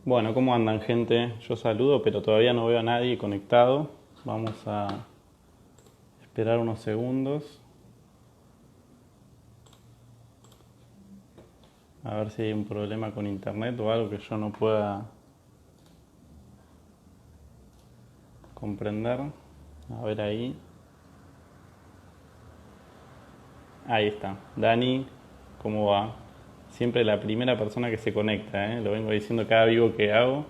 Bueno, ¿cómo andan, gente? Yo saludo, pero todavía no veo a nadie conectado. Vamos a esperar unos segundos a ver si hay un problema con internet o algo que yo no pueda comprender. A ver ahí. Ahí está. Dani, ¿cómo va? Siempre la primera persona que se conecta, ¿eh? Lo vengo diciendo cada vivo que hago.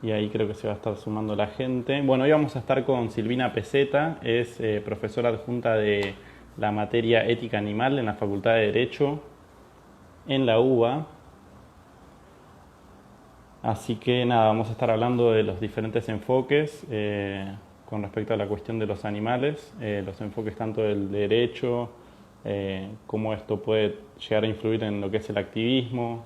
Y ahí creo que se va a estar sumando la gente. Bueno, hoy vamos a estar con Silvina Peseta, es profesora adjunta de la materia Ética Animal en la Facultad de Derecho en la UBA. Así que nada, vamos a estar hablando de los diferentes enfoques con respecto a la cuestión de los animales, los enfoques tanto del derecho, cómo esto puede llegar a influir en lo que es el activismo,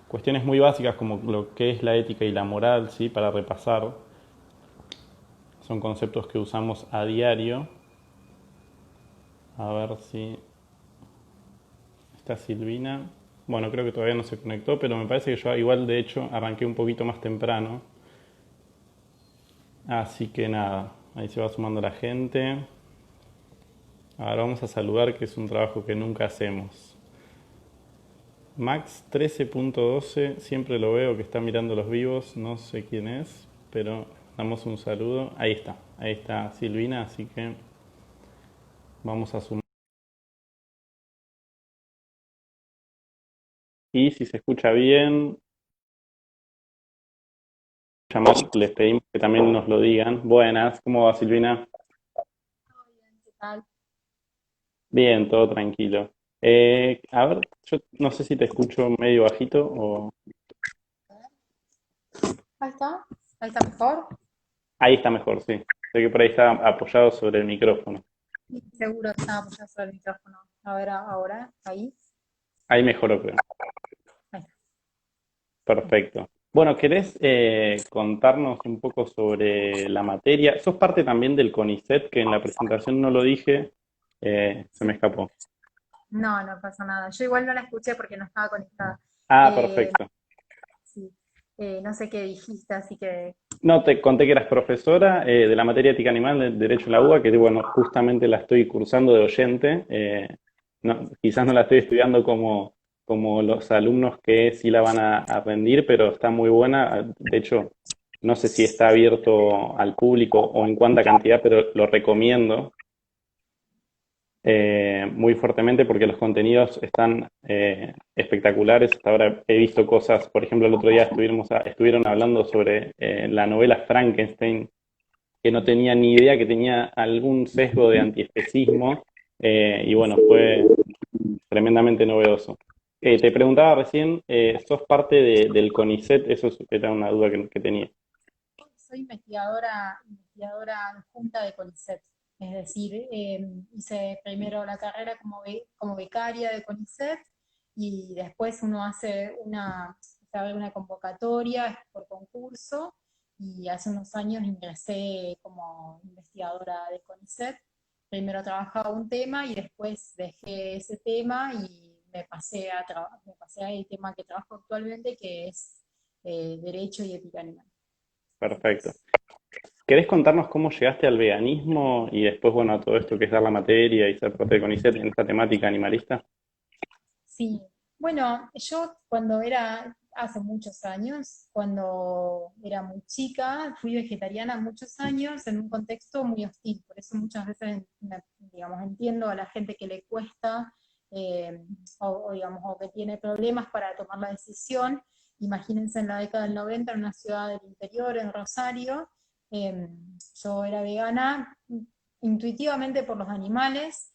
cuestiones muy básicas como lo que es la ética y la moral, ¿sí? Para repasar, son conceptos que usamos a diario. A ver si está Silvina. Bueno, creo que todavía no se conectó, pero me parece que yo igual de hecho arranqué un poquito más temprano. Así que nada, ahí se va sumando la gente. Ahora vamos a saludar, que es un trabajo que nunca hacemos. Max 13.12, siempre lo veo que está mirando los vivos, no sé quién es, pero damos un saludo. Ahí está Silvina, así que vamos a sumar. Y si se escucha bien, les pedimos que también nos lo digan. Buenas, ¿cómo va Silvina? ¿Qué tal? Bien, todo tranquilo. A ver, yo no sé si te escucho medio bajito o... Ahí está. Ahí está mejor. Ahí está mejor, sí. Sé que por ahí está apoyado sobre el micrófono. Sí, seguro que estaba apoyado sobre el micrófono. A ver, ahora, ahí. Ahí mejoró, creo. Ahí está. Perfecto. Bueno, ¿querés contarnos un poco sobre la materia? Sos parte también del CONICET, que en la presentación no lo dije, se me Sí. escapó. No, no pasa nada. Yo igual no la escuché porque no estaba conectada. Ah, Eh, perfecto. sí. No sé qué dijiste, así que No, te conté que eras profesora de la materia ética animal de Derecho en la UBA, que bueno, justamente la estoy cursando de oyente. Quizás no la estoy estudiando como los alumnos que sí la van a rendir, pero está muy buena. De hecho, no sé si está abierto al público o en cuánta cantidad, pero lo recomiendo muy fuertemente porque los contenidos están espectaculares. Hasta ahora he visto cosas, por ejemplo, el otro día estuvieron hablando sobre la novela Frankenstein, que no tenía ni idea que tenía algún sesgo de antiespecismo, y bueno, fue tremendamente novedoso. Te preguntaba recién, ¿sos parte del CONICET? Era una duda que tenía. soy investigadora adjunta de CONICET. Es decir, hice primero la carrera como becaria de CONICET y después uno hace se abre una convocatoria es por concurso y hace unos años ingresé como investigadora de CONICET. Primero trabajaba un tema y después dejé ese tema y me pasé al tema que trabajo actualmente, que es Derecho y Ética Animal. Perfecto. ¿Querés contarnos cómo llegaste al veganismo y después, bueno, a todo esto que es dar la materia y ser parte de CONICET en esta temática animalista? Sí, bueno, yo cuando era, hace muchos años, cuando era muy chica, fui vegetariana muchos años en un contexto muy hostil, por eso muchas veces, digamos, entiendo a la gente que le cuesta, eh, digamos, o que tiene problemas para tomar la decisión. Imagínense en la década del 90 en una ciudad del interior, en Rosario, eh, yo era vegana intuitivamente por los animales,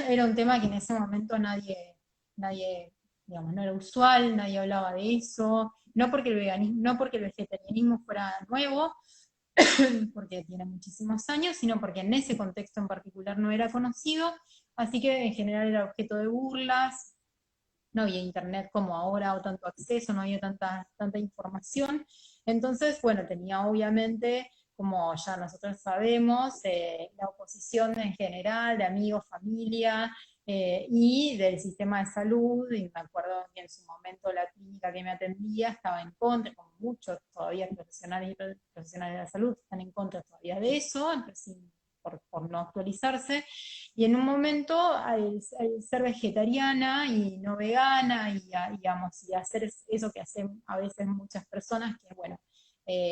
era un tema que en ese momento nadie, digamos, no era usual, nadie hablaba de eso, no porque el veganismo, no porque el vegetarianismo fuera nuevo, porque tiene muchísimos años, sino porque en ese contexto en particular no era conocido, así que en general era objeto de burlas, no había internet como ahora o tanto acceso, no había tanta información. Entonces, bueno, tenía obviamente, como ya nosotros sabemos, la oposición en general, de amigos, familia, y del sistema de salud, y me acuerdo que en su momento la clínica que me atendía estaba en contra, como muchos todavía profesionales de la salud están en contra todavía de eso, por no actualizarse, y en un momento al ser vegetariana y no vegana, digamos, y hacer eso que hacen a veces muchas personas, que bueno,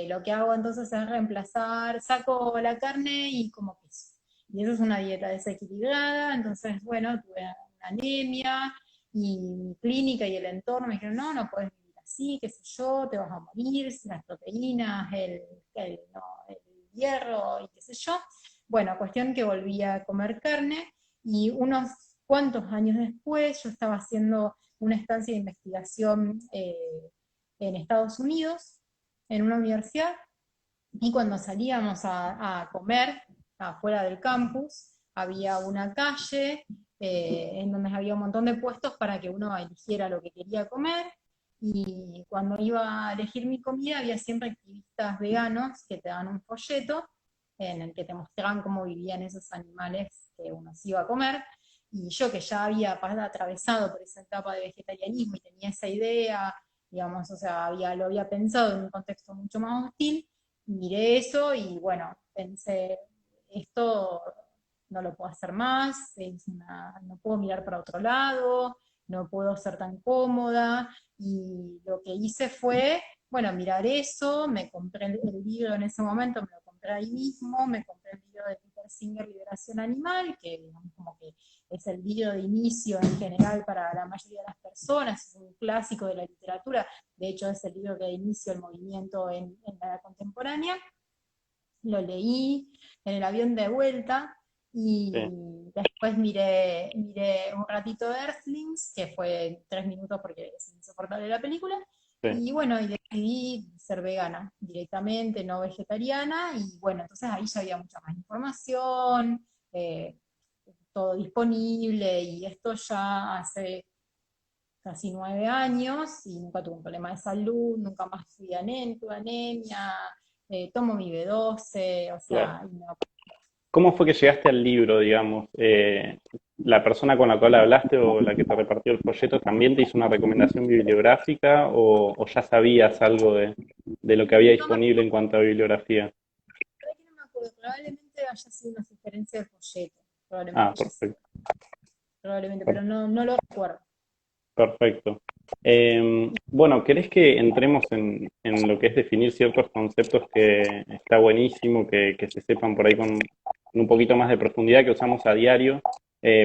lo que hago entonces es reemplazar, saco la carne y como queso. Y eso es una dieta desequilibrada, entonces, bueno, tuve una anemia y mi clínica y el entorno me dijeron, no, no puedes vivir así, qué sé yo, te vas a morir, sin las proteínas, no, el hierro y qué sé yo. Bueno, cuestión que volví a comer carne y unos cuantos años después yo estaba haciendo una estancia de investigación en Estados Unidos, en una universidad, y cuando salíamos a comer afuera del campus, había una calle en donde había un montón de puestos para que uno eligiera lo que quería comer. Y cuando iba a elegir mi comida, había siempre activistas veganos que te daban un folleto en el que te mostraban cómo vivían esos animales que uno se iba a comer. Y yo que ya había atravesado por esa etapa de vegetarianismo y tenía esa idea, digamos, o sea, lo había pensado en un contexto mucho más hostil, miré eso y bueno, pensé, esto no lo puedo hacer más, no puedo mirar para otro lado, no puedo ser tan cómoda, y lo que hice fue, bueno, mirar eso, me compré el libro en ese momento, me lo compré ahí mismo, me compré el libro de Peter Singer, Liberación Animal, que digamos como que es el libro de inicio en general para la mayoría de las personas, es un clásico de la literatura, de hecho es el libro que inició el movimiento en la era contemporánea. Lo leí en el avión de vuelta y Sí, después miré un ratito de Earthlings, que fue 3 minutos porque es insoportable la película, sí. y bueno, y decidí ser vegana directamente, no vegetariana, y bueno, entonces ahí ya había mucha más información, todo disponible, y esto ya hace casi 9 años y nunca tuve un problema de salud, nunca más tuve anemia, tomo mi B12, o Claro. sea, y no. ¿Cómo fue que llegaste al libro, digamos? ¿La persona con la cual hablaste o la que te repartió el folleto también te hizo una recomendación bibliográfica o ya sabías algo de lo que había No me disponible en cuanto a bibliografía? acuerdo, no me acuerdo, probablemente haya sido una sugerencia del folleto, probablemente Ah, haya sido, perfecto. probablemente, pero no, no lo recuerdo. Perfecto. Bueno, ¿querés que entremos en lo que es definir ciertos conceptos que está buenísimo, que se sepan por ahí con un poquito más de profundidad que usamos a diario?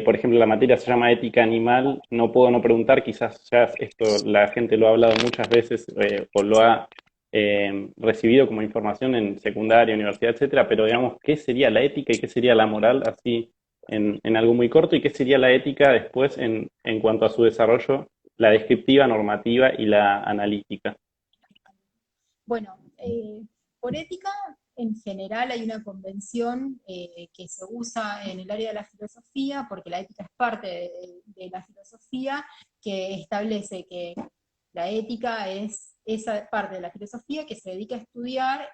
Por ejemplo, la materia se llama ética animal. No puedo no preguntar, quizás ya esto la gente lo ha hablado muchas veces o lo ha recibido como información en secundaria, universidad, etcétera, pero digamos, ¿qué sería la ética y qué sería la moral así en algo muy corto y qué sería la ética después en cuanto a su desarrollo, la descriptiva, normativa y la analítica? Bueno, por ética, en general hay una convención que se usa en el área de la filosofía, porque la ética es parte de la filosofía, que establece que la ética es esa parte de la filosofía que se dedica a estudiar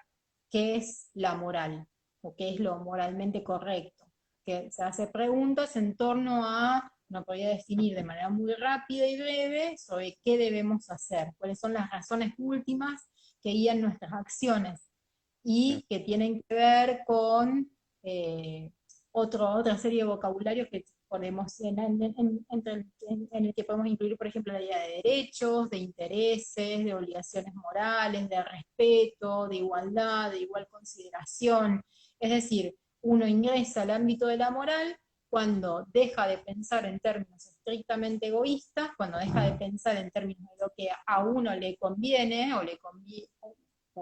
qué es la moral, o qué es lo moralmente correcto, que se hace preguntas en torno a, no podría definir de manera muy rápida y breve, sobre qué debemos hacer, cuáles son las razones últimas que guían nuestras acciones y que tienen que ver con otra serie de vocabularios que podemos, en el que podemos incluir, por ejemplo, la idea de derechos, de intereses, de obligaciones morales, de respeto, de igualdad, de igual consideración. Es decir, uno ingresa al ámbito de la moral cuando deja de pensar en términos estrictamente egoístas, cuando deja de pensar en términos de lo que a uno le conviene o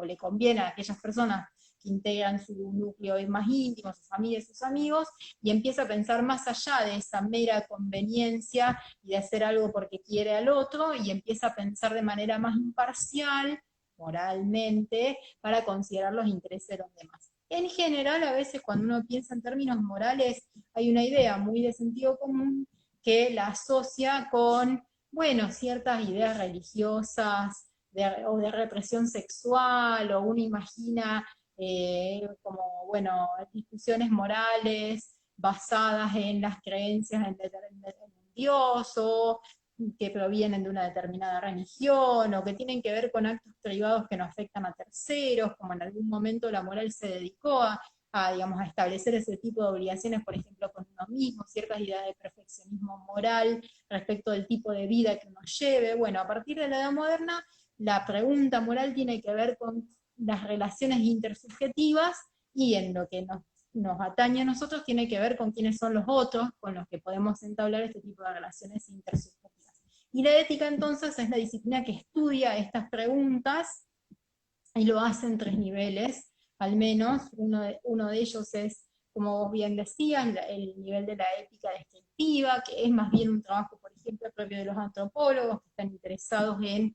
le conviene a aquellas personas que integran su núcleo más íntimo, su familia y sus amigos, y empieza a pensar más allá de esa mera conveniencia y de hacer algo porque quiere al otro, y empieza a pensar de manera más imparcial, moralmente, para considerar los intereses de los demás. En general, a veces cuando uno piensa en términos morales, hay una idea muy de sentido común que la asocia con, bueno, ciertas ideas religiosas o de represión sexual, o uno imagina como, bueno, discusiones morales basadas en las creencias en un dios, o que provienen de una determinada religión, o que tienen que ver con actos privados que no afectan a terceros, como en algún momento la moral se dedicó digamos, a establecer ese tipo de obligaciones, por ejemplo, con uno mismo, ciertas ideas de perfeccionismo moral respecto del tipo de vida que uno lleve. Bueno, a partir de la edad moderna, la pregunta moral tiene que ver con las relaciones intersubjetivas, y en lo que nos atañe a nosotros tiene que ver con quiénes son los otros con los que podemos entablar este tipo de relaciones intersubjetivas. Y la ética entonces es la disciplina que estudia estas preguntas y lo hace en 3 niveles, al menos. Uno de ellos es, como vos bien decías, el nivel de la ética descriptiva, que es más bien un trabajo, por ejemplo, propio de los antropólogos, que están interesados en,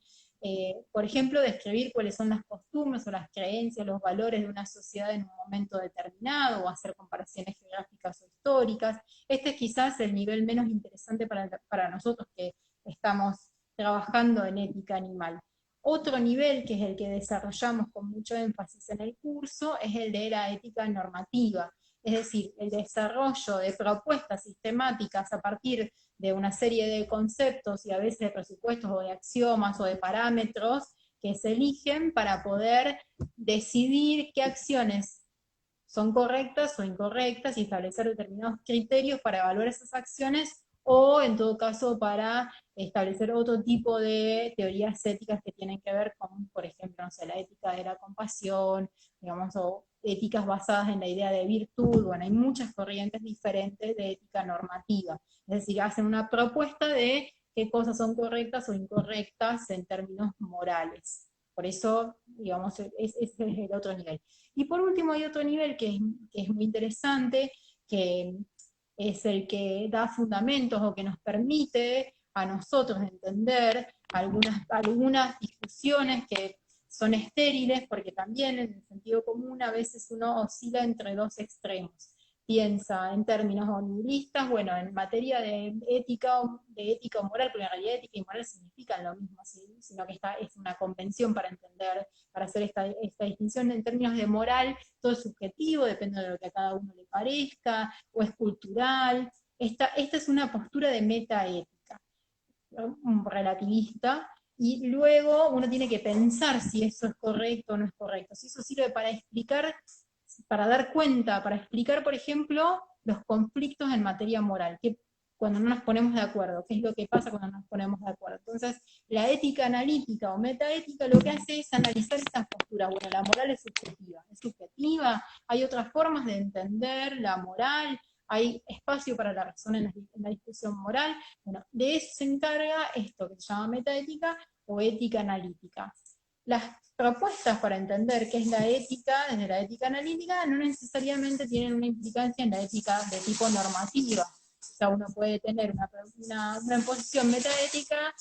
por ejemplo, describir cuáles son las costumbres o las creencias, los valores de una sociedad en un momento determinado, o hacer comparaciones geográficas o históricas. Este es quizás el nivel menos interesante para nosotros que estamos trabajando en ética animal. Otro nivel, que es el que desarrollamos con mucho énfasis en el curso, es el de la ética normativa, es decir, el desarrollo de propuestas sistemáticas a partir de una serie de conceptos y a veces de presupuestos o de axiomas o de parámetros que se eligen para poder decidir qué acciones son correctas o incorrectas y establecer determinados criterios para evaluar esas acciones, o en todo caso para establecer otro tipo de teorías éticas que tienen que ver con, por ejemplo, no sé, la ética de la compasión, digamos, o éticas basadas en la idea de virtud. Bueno, hay muchas corrientes diferentes de ética normativa, es decir, hacen una propuesta de qué cosas son correctas o incorrectas en términos morales. Por eso, digamos, ese es el otro nivel. Y por último hay otro nivel que es muy interesante, que es el que da fundamentos o que nos permite a nosotros entender algunas discusiones que son estériles, porque también en el sentido común a veces uno oscila entre dos extremos. Piensa en términos nihilistas, bueno, en materia de ética o moral, porque en realidad ética y moral significan lo mismo, ¿sí? Sino que es una convención para entender, para hacer esta distinción. En términos de moral, todo es subjetivo, depende de lo que a cada uno le parezca, o es cultural. Esta es una postura de metaética, ¿no? Relativista, y luego uno tiene que pensar si eso es correcto o no es correcto, si eso sirve para explicar, para dar cuenta, para explicar, por ejemplo, los conflictos en materia moral, que cuando no nos ponemos de acuerdo, qué es lo que pasa cuando no nos ponemos de acuerdo. Entonces, la ética analítica o metaética lo que hace es analizar estas posturas. Bueno, la moral es subjetiva, hay otras formas de entender la moral, hay espacio para la razón en la discusión moral. Bueno, de eso se encarga esto que se llama metaética o ética analítica. Las propuestas para entender qué es la ética desde la ética analítica no necesariamente tienen una implicancia en la ética de tipo normativa. O sea, uno puede tener una posición metaética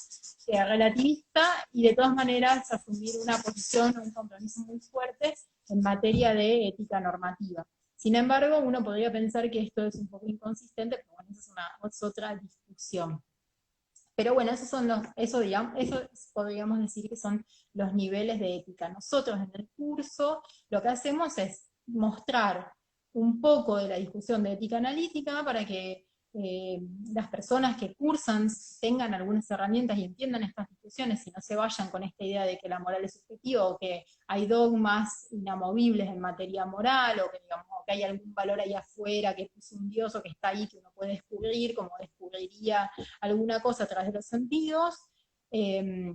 relativista y de todas maneras asumir una posición o un compromiso muy fuerte en materia de ética normativa. Sin embargo, uno podría pensar que esto es un poco inconsistente, pero bueno, esa es otra discusión. Pero bueno, eso podríamos decir que son los niveles de ética. Nosotros en el curso lo que hacemos es mostrar un poco de la discusión de ética analítica para que las personas que cursan tengan algunas herramientas y entiendan estas discusiones y no se vayan con esta idea de que la moral es subjetiva o que hay dogmas inamovibles en materia moral, o que, digamos, que hay algún valor ahí afuera que puso un dios o que está ahí que uno puede descubrir, como descubriría alguna cosa a través de los sentidos. Eh,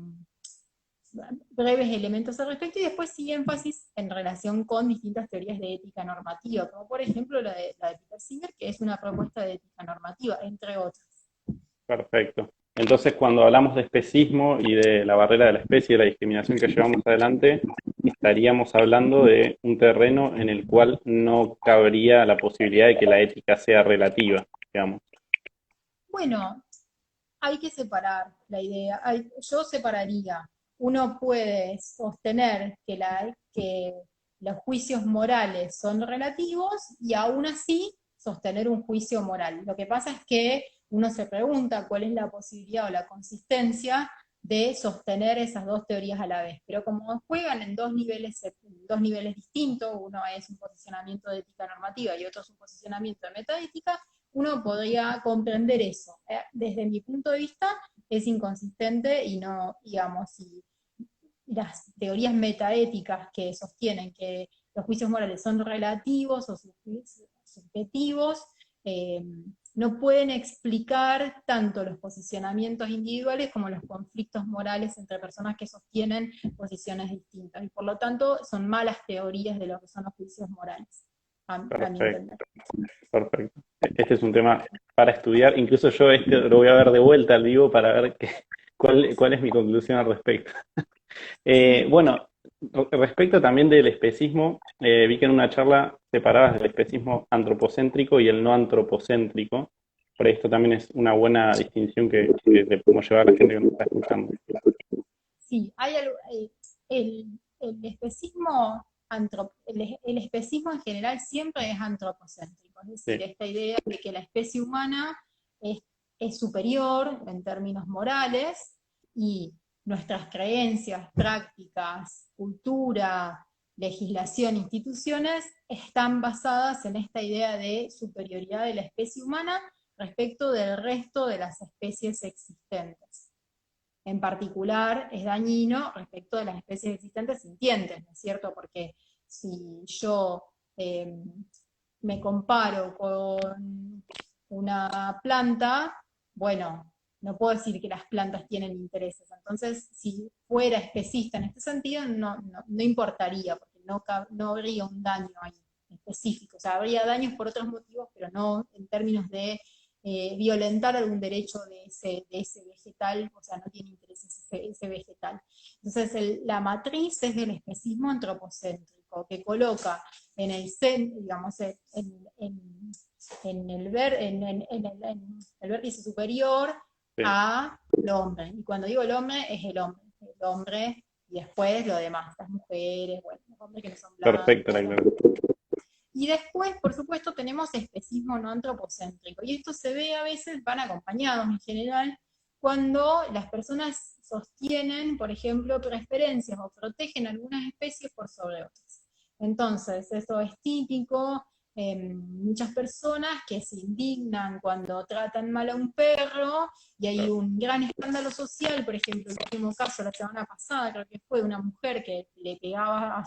Breves elementos al respecto, y después sí énfasis en relación con distintas teorías de ética normativa, como por ejemplo la de Peter Singer, que es una propuesta de ética normativa, entre otras. Perfecto. Entonces, cuando hablamos de especismo y de la barrera de la especie y de la discriminación que llevamos adelante, estaríamos hablando de un terreno en el cual no cabría la posibilidad de que la ética sea relativa, digamos. Bueno, hay que separar la idea. Yo separaría. Uno puede sostener que los juicios morales son relativos y aún así sostener un juicio moral. Lo que pasa es que uno se pregunta cuál es la posibilidad o la consistencia de sostener esas dos teorías a la vez. Pero como juegan en dos niveles distintos, uno es un posicionamiento de ética normativa y otro es un posicionamiento de metaética, uno podría comprender eso. Desde mi punto de vista es inconsistente y no, digamos, si las teorías metaéticas que sostienen que los juicios morales son relativos o subjetivos, eh, no pueden explicar tanto los posicionamientos individuales como los conflictos morales entre personas que sostienen posiciones distintas. Y por lo tanto son malas teorías de lo que son los juicios morales, a mi Perfecto, entender. perfecto. Este es un tema para estudiar. Incluso yo lo voy a ver de vuelta al vivo para ver cuál es mi conclusión al respecto. Sí, Bueno, respecto también del especismo, vi que en una charla separabas el especismo antropocéntrico y el no antropocéntrico. Por esto también es una buena distinción que le podemos llevar a la gente que nos está escuchando. sí, el especismo, el especismo en general siempre es antropocéntrico, es decir, Sí, esta idea de que la especie humana es, es superior en términos morales y nuestras creencias, prácticas, cultura, legislación, instituciones están basadas en esta idea de superioridad de la especie humana respecto del resto de las especies existentes. En particular es dañino respecto de las especies existentes sintientes, ¿no es cierto? Porque si yo eh, me comparo con una planta, bueno, no puedo decir que las plantas tienen intereses. Entonces, si fuera especista en este sentido, no importaría, porque no habría un daño ahí específico. O sea, habría daños por otros motivos, pero no en términos de violentar algún derecho de ese vegetal, o sea, no tiene intereses ese vegetal. Entonces, la matriz es del especismo antropocéntrico, que coloca en el centro, digamos, en el vértice superior sí. al hombre. Y cuando digo el hombre y después lo demás, las mujeres, bueno, los hombres que no son Perfecto la blancos, bueno. aclaración. Y después, por supuesto, tenemos especismo no antropocéntrico. Y esto se ve a veces, van acompañados en general, cuando las personas sostienen, por ejemplo, preferencias o protegen algunas especies por sobre otras. Entonces, eso es típico en muchas personas que se indignan cuando tratan mal a un perro y hay un gran escándalo social, por ejemplo, el último caso la semana pasada, creo que fue una mujer que le pegaba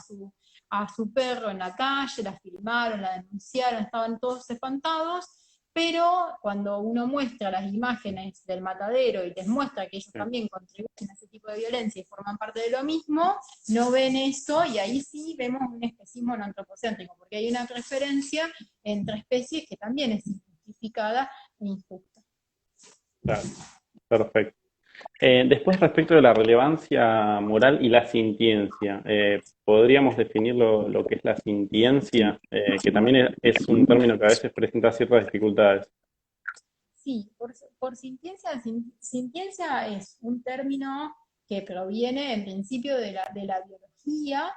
a su perro en la calle, la filmaron, la denunciaron, estaban todos espantados, pero cuando uno muestra las imágenes del matadero y les muestra que ellos Sí. también contribuyen a ese tipo de violencia y forman parte de lo mismo, no ven eso y ahí sí vemos un especismo no antropocéntrico, porque hay una referencia entre especies que también es injustificada e injusta. Claro, perfecto. Después, respecto de la relevancia moral y la sintiencia, ¿podríamos definir lo que es la sintiencia? Que también es un término que a veces presenta ciertas dificultades. Sí, por sintiencia, sintiencia es un término que proviene en principio de la biología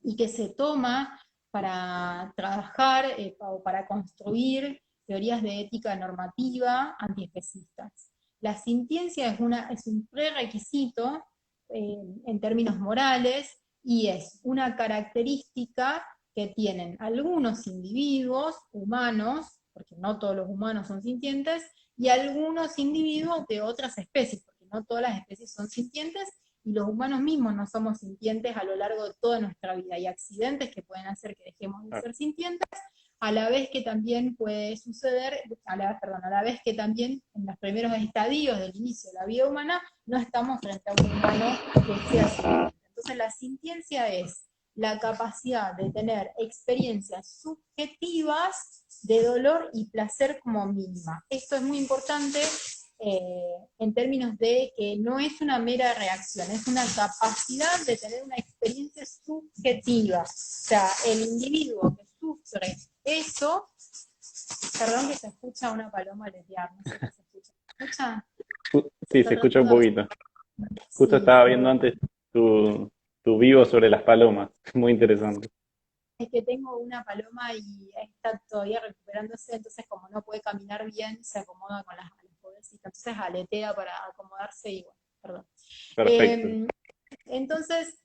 y que se toma para trabajar o para construir teorías de ética normativa antiespecistas. La sintiencia es un prerequisito en términos morales y es una característica que tienen algunos individuos humanos, porque no todos los humanos son sintientes, y algunos individuos de otras especies, porque no todas las especies son sintientes, y los humanos mismos no somos sintientes a lo largo de toda nuestra vida. Hay accidentes que pueden hacer que dejemos de Claro, ser sintientes, a la vez que también puede suceder, a la vez que también en los primeros estadios del inicio de la vida humana no estamos frente a un humano que sea sintiente. Entonces la sintiencia es la capacidad de tener experiencias subjetivas de dolor y placer como mínima. Esto es muy importante en términos de que no es una mera reacción, es una capacidad de tener una experiencia subjetiva. O sea, el individuo que sufre eso, perdón que se escucha una paloma aletear, no sé si se escucha. ¿Se escucha? Se sí, está se escucha un tratando de... poquito. Justo Sí, estaba viendo perdón. antes tu vivo sobre las palomas. Muy interesante. Es que tengo una paloma y está todavía recuperándose, entonces como no puede caminar bien, se acomoda con las pobrecitas. Entonces aletea para acomodarse y bueno. perdón. Perfecto. Entonces,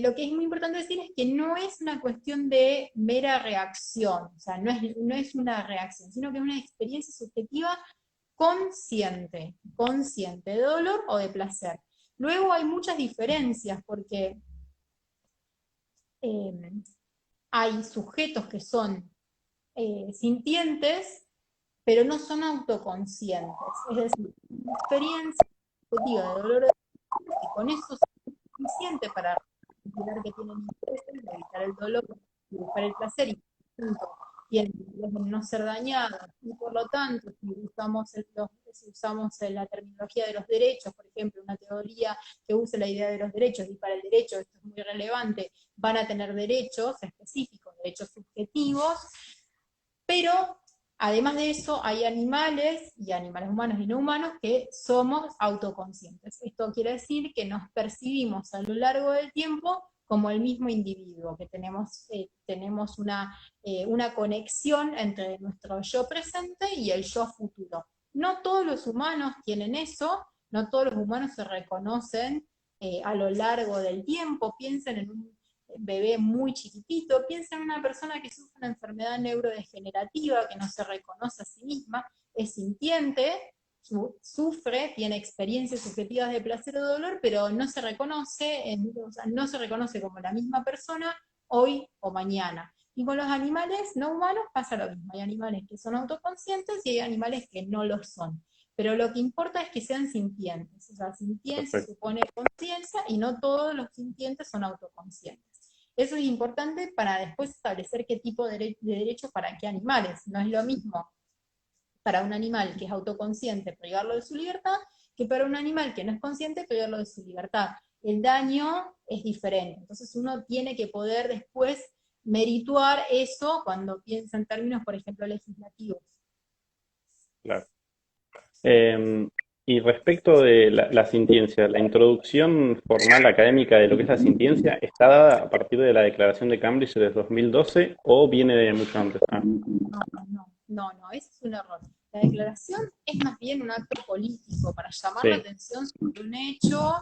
lo que es muy importante decir es que no es una cuestión de mera reacción, o sea, no es una reacción, sino que es una experiencia subjetiva consciente de dolor o de placer. Luego hay muchas diferencias porque eh, hay sujetos que son sintientes, pero no son autoconscientes. Es decir, una experiencia subjetiva de dolor y con eso es suficiente para considerar que tienen interés en evitar el dolor y buscar el placer y punto, tienen interés en no ser dañados y por lo tanto si usamos la terminología de los derechos, por ejemplo, una teoría que use la idea de los derechos y para el derecho esto es muy relevante, van a tener derechos específicos, derechos subjetivos, pero además de eso, hay animales, y animales humanos y no humanos, que somos autoconscientes. Esto quiere decir que nos percibimos a lo largo del tiempo como el mismo individuo, que tenemos una conexión entre nuestro yo presente y el yo futuro. No todos los humanos tienen eso, no todos los humanos se reconocen a lo largo del tiempo. Piensen en un bebé muy chiquitito, piensa en una persona que sufre una enfermedad neurodegenerativa, que no se reconoce a sí misma, es sintiente, sufre, tiene experiencias subjetivas de placer o dolor, pero no se reconoce, o sea, no se reconoce como la misma persona hoy o mañana. Y con los animales no humanos pasa lo mismo. Hay animales que son autoconscientes y hay animales que no lo son. Pero lo que importa es que sean sintientes. O sea, sintiencia Perfecto. supone conciencia y no todos los sintientes son autoconscientes. Eso es importante para después establecer qué tipo de derechos para qué animales. No es lo mismo para un animal que es autoconsciente privarlo de su libertad que para un animal que no es consciente privarlo de su libertad. El daño es diferente. Entonces uno tiene que poder después merituar eso cuando piensa en términos, por ejemplo, legislativos. Claro. Eh, y respecto de la sintiencia, la introducción formal académica de lo que es la sintiencia está dada a partir de la Declaración de Cambridge de 2012 o viene de mucho antes. Ah, No, ese es un error. La declaración es más bien un acto político para llamar la sí, atención sobre un hecho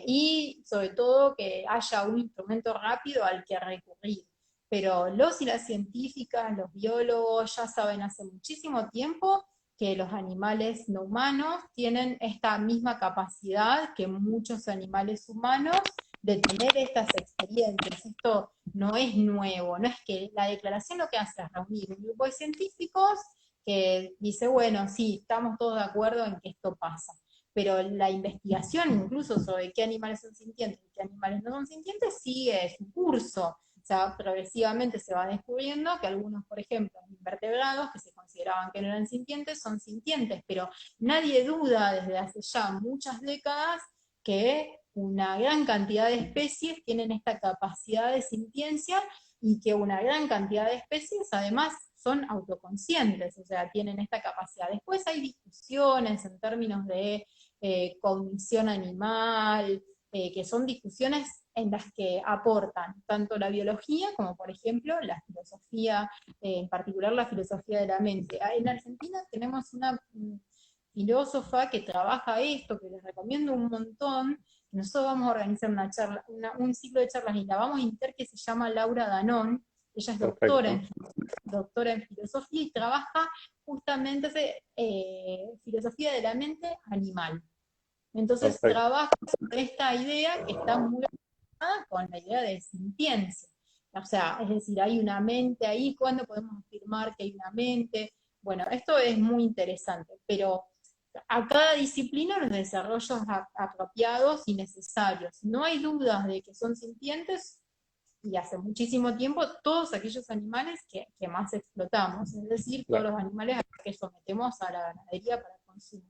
y sobre todo que haya un instrumento rápido al que recurrir. Pero los y las científicas, los biólogos ya saben hace muchísimo tiempo que los animales no humanos tienen esta misma capacidad que muchos animales humanos de tener estas experiencias. Esto no es nuevo, no es que la declaración lo que hace es reunir un grupo de científicos que dice, bueno, sí, estamos todos de acuerdo en que esto pasa, pero la investigación incluso sobre qué animales son sintientes y qué animales no son sintientes sigue su curso. O sea, progresivamente se va descubriendo que algunos, por ejemplo, invertebrados que se consideraban que no eran sintientes, son sintientes, pero nadie duda desde hace ya muchas décadas que una gran cantidad de especies tienen esta capacidad de sintiencia y que una gran cantidad de especies además son autoconscientes, o sea, tienen esta capacidad. Después hay discusiones en términos de cognición animal, que son discusiones en las que aportan tanto la biología como, por ejemplo, la filosofía, en particular la filosofía de la mente. En Argentina tenemos una filósofa que trabaja esto, que les recomiendo un montón. Nosotros vamos a organizar una charla, un ciclo de charlas y la vamos a inter que se llama Laura Danón. Ella es perfecto. doctora en filosofía y trabaja justamente filosofía de la mente animal. Entonces Perfecto. trabaja sobre esta idea que está muy relacionada con la idea de sintiencia. O sea, es decir, hay una mente ahí, ¿cuándo podemos afirmar que hay una mente? Bueno, esto es muy interesante, pero a cada disciplina los desarrollos apropiados y necesarios. No hay dudas de que son sintientes y hace muchísimo tiempo todos aquellos animales que más explotamos, es decir, todos Claro. los animales a los que sometemos a la ganadería para el consumo.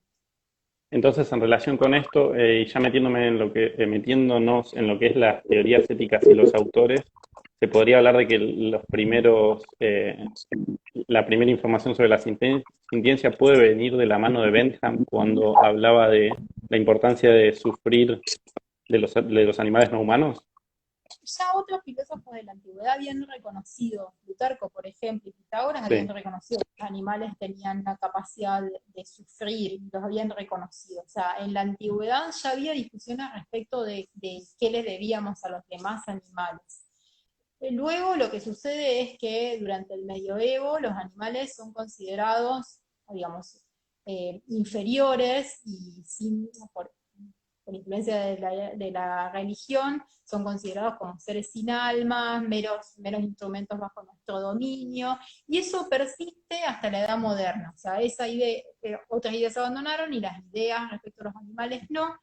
Entonces, en relación con esto, y ya metiéndome en lo que, metiéndonos en lo que es las teorías éticas y los autores, se podría hablar de que los primeros, la primera información sobre la sintiencia puede venir de la mano de Bentham cuando hablaba de la importancia de sufrir de los animales no humanos. ya otros filósofos de la antigüedad habían reconocido, Plutarco, por ejemplo, y Pitágoras habían Sí, reconocido que los animales tenían la capacidad de sufrir, los habían reconocido. O sea, en la antigüedad ya había discusiones respecto de qué le debíamos a los demás animales. Luego lo que sucede es que durante el medioevo los animales son considerados, digamos, inferiores y por influencia de la religión, son considerados como seres sin alma, meros instrumentos bajo nuestro dominio, y eso persiste hasta la edad moderna. O sea, esa idea, otras ideas se abandonaron y las ideas respecto a los animales no.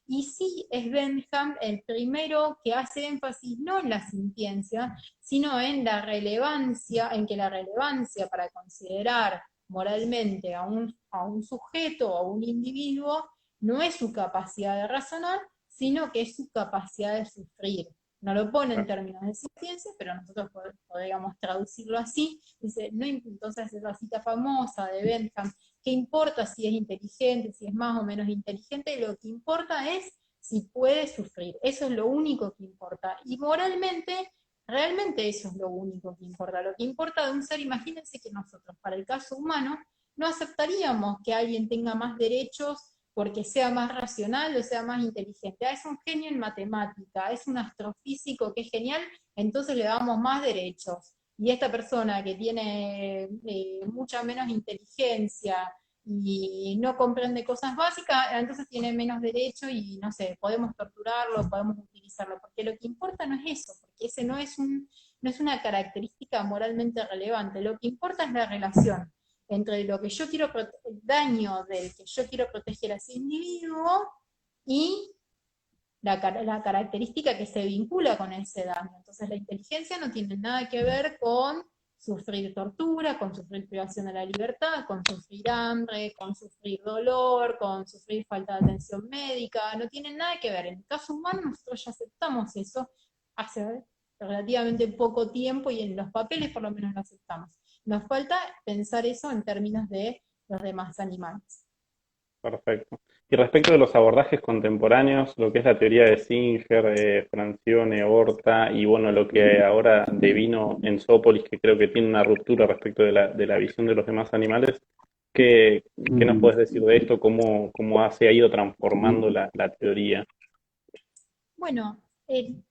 Y sí es Bentham el primero que hace énfasis no en la sintiencia, sino en la relevancia, en que la relevancia para considerar moralmente a un sujeto o a un individuo no es su capacidad de razonar, sino que es su capacidad de sufrir. No lo pone en claro, términos de ciencia, pero nosotros podríamos traducirlo así. Dice, no, entonces esa cita famosa de Bentham, ¿qué importa si es inteligente, si es más o menos inteligente? Lo que importa es si puede sufrir. Eso es lo único que importa. Y moralmente, realmente eso es lo único que importa. Lo que importa de un ser, imagínense que nosotros, para el caso humano, no aceptaríamos que alguien tenga más derechos porque sea más racional o sea más inteligente. Ah, es un genio en matemática, es un astrofísico que es genial, entonces le damos más derechos. Y esta persona que tiene mucha menos inteligencia y no comprende cosas básicas, entonces tiene menos derecho y no sé, podemos torturarlo, podemos utilizarlo, porque lo que importa no es eso, porque ese no es una característica moralmente relevante, lo que importa es la relación entre lo que yo quiero, el daño del que yo quiero proteger a ese individuo y la característica que se vincula con ese daño. Entonces la inteligencia no tiene nada que ver con sufrir tortura, con sufrir privación de la libertad, con sufrir hambre, con sufrir dolor, con sufrir falta de atención médica, no tiene nada que ver. En el caso humano nosotros ya aceptamos eso hace relativamente poco tiempo y en los papeles por lo menos lo aceptamos. Nos falta pensar eso en términos de los demás animales. perfecto. Y respecto de los abordajes contemporáneos, lo que es la teoría de Singer, Francione, Horta, y bueno, lo que ahora devino en Zoopolis, que creo que tiene una ruptura respecto de la visión de los demás animales, ¿qué nos puedes decir de esto? ¿Cómo se ha ido transformando la teoría? Bueno,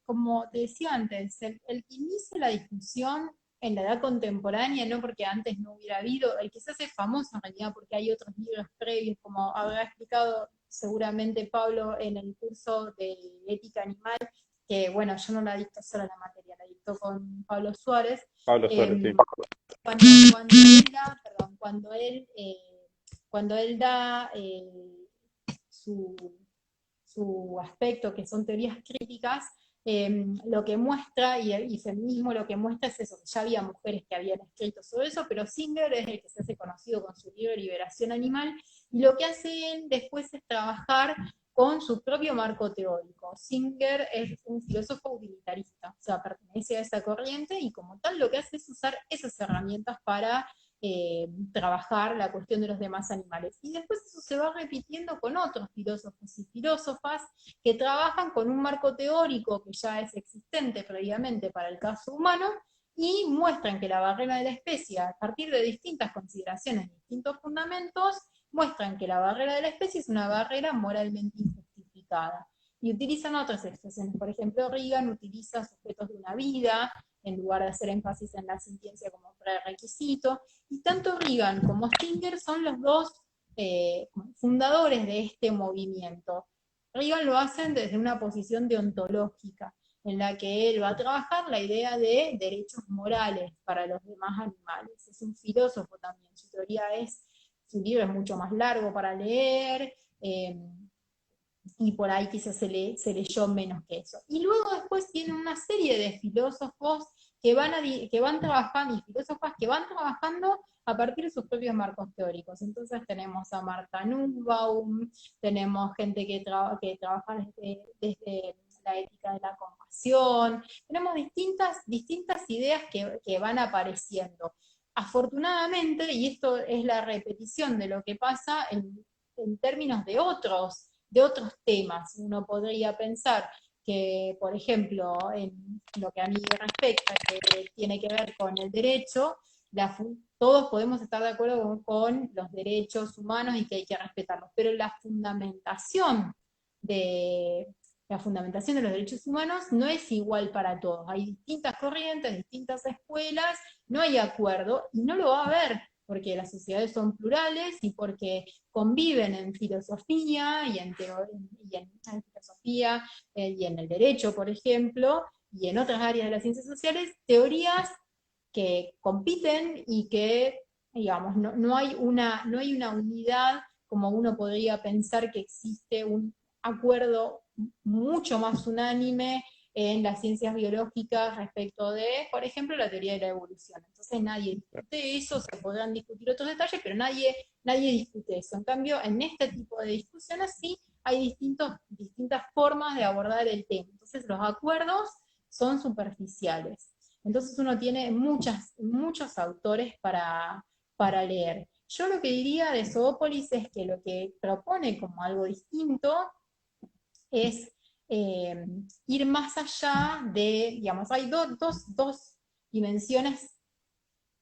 como te decía antes, el que inicia la discusión en la edad contemporánea, no porque antes no hubiera habido, el que se hace famoso en realidad porque hay otros libros previos, como habrá explicado seguramente Pablo en el curso de ética animal, que bueno, yo no la dicto sola la materia, la dicto con Pablo Suárez, Pablo Suárez, eh, sí. cuando él da, perdón, cuando él da su su aspecto, que son teorías críticas, lo que muestra, y feminismo lo que muestra es eso, que ya había mujeres que habían escrito sobre eso, pero Singer es el que se hace conocido con su libro Liberación Animal, y lo que hace él después es trabajar con su propio marco teórico. Singer es un filósofo utilitarista, o sea, pertenece a esa corriente y como tal lo que hace es usar esas herramientas para trabajar la cuestión de los demás animales. Y después eso se va repitiendo con otros filósofos y filósofas que trabajan con un marco teórico que ya es existente previamente para el caso humano y muestran que la barrera de la especie, a partir de distintas consideraciones, distintos fundamentos, muestran que la barrera de la especie es una barrera moralmente injustificada. Y utilizan otras expresiones. Por ejemplo, Reagan utiliza sujetos de una vida, en lugar de hacer énfasis en la sintiencia como prerequisito. Y tanto Reagan como Singer son los dos fundadores de este movimiento. Reagan lo hacen desde una posición deontológica, en la que él va a trabajar la idea de derechos morales para los demás animales. Es un filósofo también, su libro es mucho más largo para leer, y por ahí quizás se leyó menos que eso. Y luego después tiene una serie de filósofos que van trabajando, y filósofas que van trabajando a partir de sus propios marcos teóricos. Entonces tenemos a Martha Nussbaum, tenemos gente que trabaja desde la ética de la compasión, tenemos distintas ideas que van apareciendo. Afortunadamente, y esto es la repetición de lo que pasa en términos de otros temas. Uno podría pensar, que, por ejemplo, en lo que a mí me respecta, que tiene que ver con el derecho, todos podemos estar de acuerdo con los derechos humanos y que hay que respetarlos, pero de, la fundamentación de los derechos humanos no es igual para todos. Hay distintas corrientes, distintas escuelas, no hay acuerdo y no lo va a haber porque las sociedades son plurales y porque conviven en filosofía y en filosofía y en el derecho, por ejemplo, y en otras áreas de las ciencias sociales, teorías que compiten y que, digamos, no hay una unidad como uno podría pensar que existe un acuerdo mucho más unánime en las ciencias biológicas respecto de, por ejemplo, la teoría de la evolución. Entonces nadie discute eso, se podrán discutir otros detalles, pero nadie discute eso. En cambio, en este tipo de discusiones sí hay distintas formas de abordar el tema. Entonces los acuerdos son superficiales. Entonces uno tiene muchos autores para leer. Yo lo que diría de Zoópolis es que lo que propone como algo distinto es eh, ir más allá de, digamos, hay dos dimensiones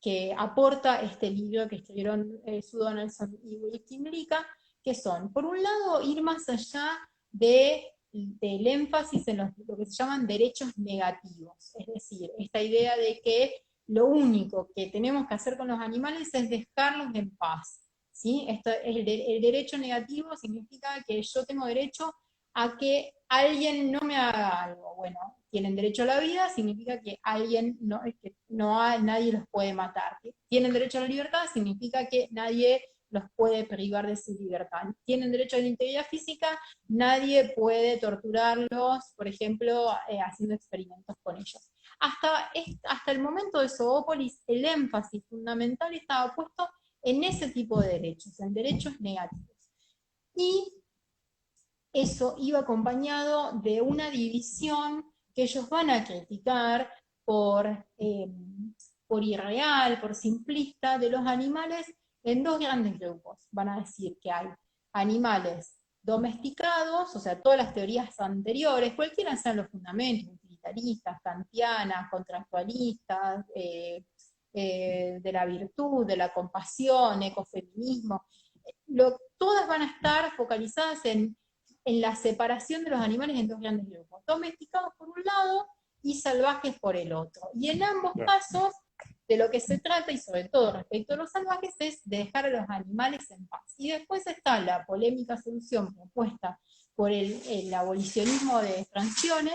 que aporta este libro que escribieron Sue Donaldson y Will Kimlicka, que son, por un lado, ir más allá del énfasis en lo que se llaman derechos negativos, es decir, esta idea de que lo único que tenemos que hacer con los animales es dejarlos en paz. ¿Sí? El derecho negativo significa que yo tengo derecho a que alguien no me haga algo. Bueno, tienen derecho a la vida, significa que nadie los puede matar. Tienen derecho a la libertad, significa que nadie los puede privar de su libertad. Tienen derecho a la integridad física, nadie puede torturarlos, por ejemplo, haciendo experimentos con ellos. Hasta el momento de Zoópolis, el énfasis fundamental estaba puesto en ese tipo de derechos, en derechos negativos. Y eso iba acompañado de una división que ellos van a criticar por irreal, por simplista, de los animales en dos grandes grupos. Van a decir que hay animales domesticados, o sea, todas las teorías anteriores, cualquiera sean los fundamentos, utilitaristas, kantianas, contractualistas, de la virtud, de la compasión, ecofeminismo, todas van a estar focalizadas en la separación de los animales en dos grandes grupos, domesticados por un lado y salvajes por el otro. Y en ambos casos, de lo que se trata, y sobre todo respecto a los salvajes, es de dejar a los animales en paz. Y después está la polémica solución propuesta por el abolicionismo de Francione,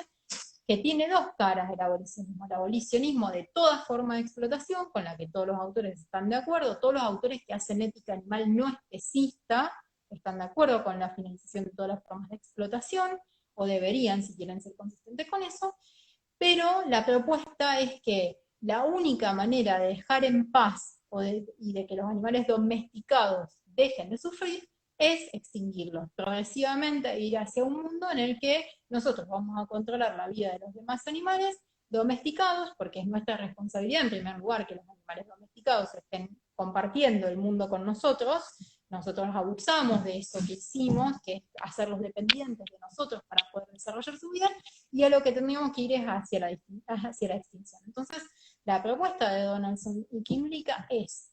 que tiene dos caras el abolicionismo de toda forma de explotación, con la que todos los autores están de acuerdo, todos los autores que hacen ética animal no especista están de acuerdo con la finalización de todas las formas de explotación, o deberían si quieren ser consistentes con eso, pero la propuesta es que la única manera de dejar en paz y de que los animales domesticados dejen de sufrir es extinguirlos, progresivamente ir hacia un mundo en el que nosotros vamos a controlar la vida de los demás animales domesticados, porque es nuestra responsabilidad en primer lugar que los animales domesticados estén compartiendo el mundo con nosotros abusamos de eso que hicimos, que es hacerlos dependientes de nosotros para poder desarrollar su vida, y a lo que tendríamos que ir es hacia la extinción. Entonces, la propuesta de Donaldson y Kimlicka es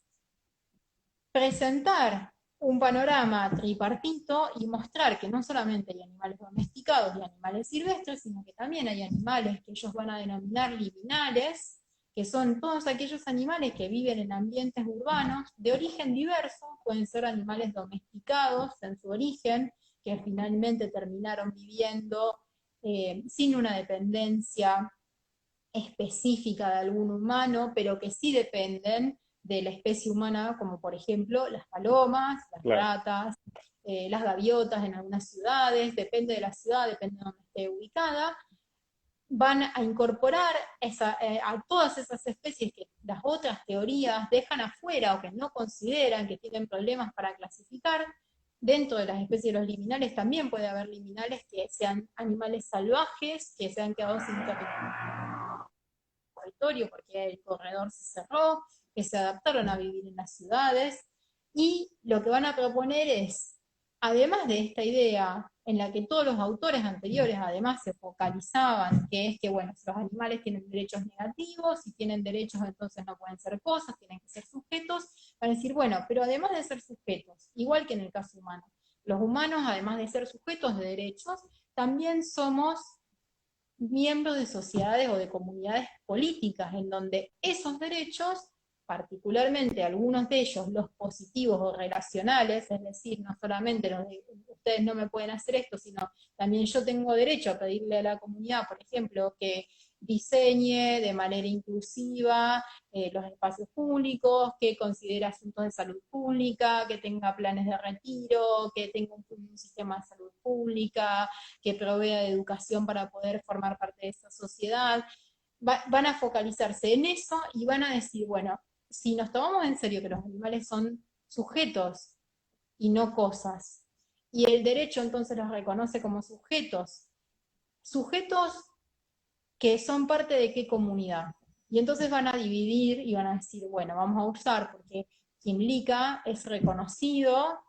presentar un panorama tripartito y mostrar que no solamente hay animales domesticados y animales silvestres, sino que también hay animales que ellos van a denominar liminales, que son todos aquellos animales que viven en ambientes urbanos de origen diverso, pueden ser animales domesticados en su origen, que finalmente terminaron viviendo sin una dependencia específica de algún humano, pero que sí dependen de la especie humana, como por ejemplo las palomas, las ratas, las gaviotas en algunas ciudades, depende de la ciudad, depende de donde esté ubicada, van a incorporar a todas esas especies que las otras teorías dejan afuera o que no consideran, que tienen problemas para clasificar. Dentro de las especies de los liminales también puede haber liminales que sean animales salvajes, que se han quedado sin territorio porque el corredor se cerró, que se adaptaron a vivir en las ciudades, y lo que van a proponer es además de esta idea en la que todos los autores anteriores además se focalizaban, que es que, bueno, si los animales tienen derechos negativos, si tienen derechos entonces no pueden ser cosas, tienen que ser sujetos, van a decir, bueno, pero además de ser sujetos, igual que en el caso humano, los humanos, además de ser sujetos de derechos, también somos miembros de sociedades o de comunidades políticas, en donde esos derechos, particularmente algunos de ellos, los positivos o relacionales, es decir, no solamente los de ustedes no me pueden hacer esto, sino también yo tengo derecho a pedirle a la comunidad, por ejemplo, que diseñe de manera inclusiva los espacios públicos, que considere asuntos de salud pública, que tenga planes de retiro, que tenga un sistema de salud pública, que provea de educación para poder formar parte de esa sociedad. Van a focalizarse en eso y van a decir, bueno, si nos tomamos en serio que los animales son sujetos y no cosas, y el derecho entonces los reconoce como sujetos, sujetos que son parte de qué comunidad. Y entonces van a dividir y van a decir, bueno, vamos a usar, porque Kymlicka es reconocido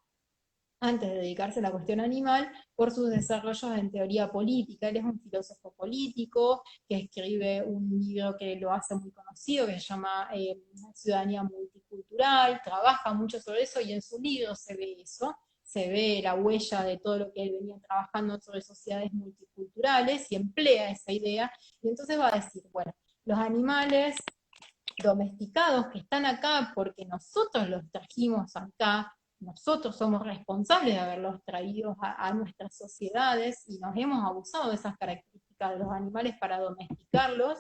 antes de dedicarse a la cuestión animal, por sus desarrollos en teoría política. Él es un filósofo político que escribe un libro que lo hace muy conocido, que se llama Ciudadanía Multicultural, trabaja mucho sobre eso y en su libro se ve eso, se ve la huella de todo lo que él venía trabajando sobre sociedades multiculturales y emplea esa idea, y entonces va a decir, bueno, los animales domesticados que están acá porque nosotros los trajimos acá, nosotros somos responsables de haberlos traído a nuestras sociedades y nos hemos abusado de esas características de los animales para domesticarlos,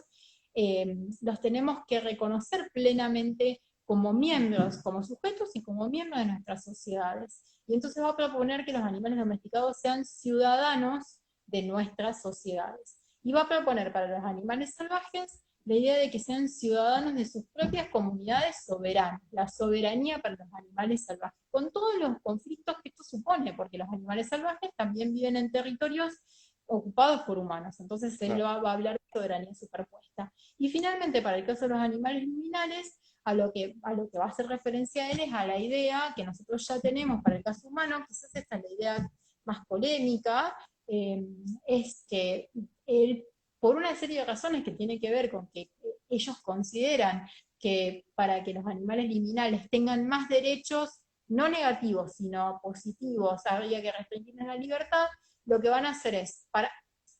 los tenemos que reconocer plenamente como miembros, como sujetos y como miembros de nuestras sociedades. Y entonces va a proponer que los animales domesticados sean ciudadanos de nuestras sociedades. Y va a proponer para los animales salvajes la idea de que sean ciudadanos de sus propias comunidades soberanas, la soberanía para los animales salvajes, con todos los conflictos que esto supone, porque los animales salvajes también viven en territorios ocupados por humanos, entonces él va a hablar de soberanía superpuesta. Y finalmente, para el caso de los animales liminales, a lo que va a hacer referencia él es a la idea que nosotros ya tenemos para el caso humano, quizás esta es la idea más polémica, es que él, por una serie de razones que tiene que ver con que ellos consideran que para que los animales liminales tengan más derechos, no negativos, sino positivos, habría que restringirles la libertad, lo que van a hacer es,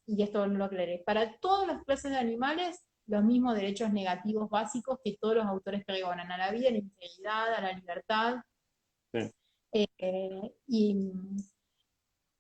y esto no lo aclaré, para todas las clases de animales, los mismos derechos negativos básicos que todos los autores pregonan, a la vida, a la integridad, a la libertad, Sí.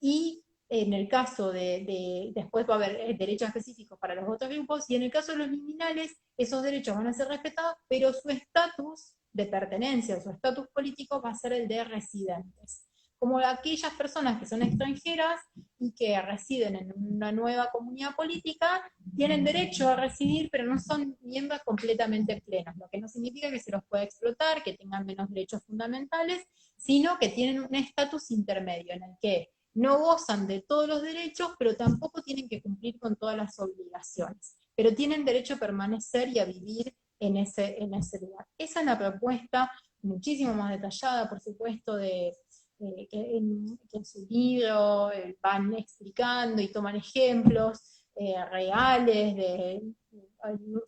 y en el caso después va a haber derechos específicos para los otros grupos, y en el caso de los liminales, esos derechos van a ser respetados, pero su estatus de pertenencia, su estatus político va a ser el de residentes. Como aquellas personas que son extranjeras y que residen en una nueva comunidad política, tienen derecho a residir, pero no son miembros completamente plenos, lo que no significa que se los pueda explotar, que tengan menos derechos fundamentales, sino que tienen un estatus intermedio en el que no gozan de todos los derechos, pero tampoco tienen que cumplir con todas las obligaciones, pero tienen derecho a permanecer y a vivir en ese lugar. Esa es la propuesta muchísimo más detallada, por supuesto, que en su libro van explicando y toman ejemplos reales de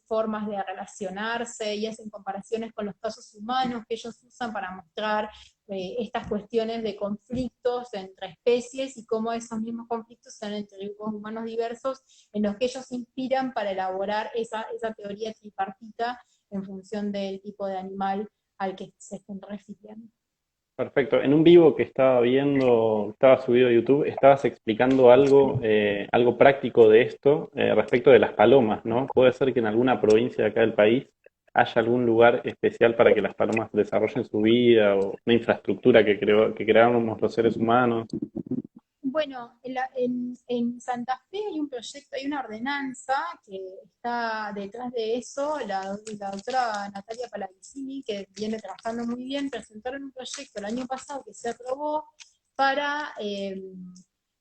formas de relacionarse y hacen comparaciones con los casos humanos que ellos usan para mostrar estas cuestiones de conflictos entre especies y cómo esos mismos conflictos se dan entre grupos humanos diversos en los que ellos se inspiran para elaborar esa teoría tripartita en función del tipo de animal al que se estén refiriendo. Perfecto. En un vivo que estaba viendo, estaba subido a YouTube, estabas explicando algo práctico de esto respecto de las palomas, ¿no? Puede ser que en alguna provincia de acá del país haya algún lugar especial para que las palomas desarrollen su vida o una infraestructura que creamos los seres humanos. Bueno, en Santa Fe hay un proyecto, hay una ordenanza que está detrás de eso, la doctora Natalia Pallavicini, que viene trabajando muy bien, presentaron un proyecto el año pasado que se aprobó para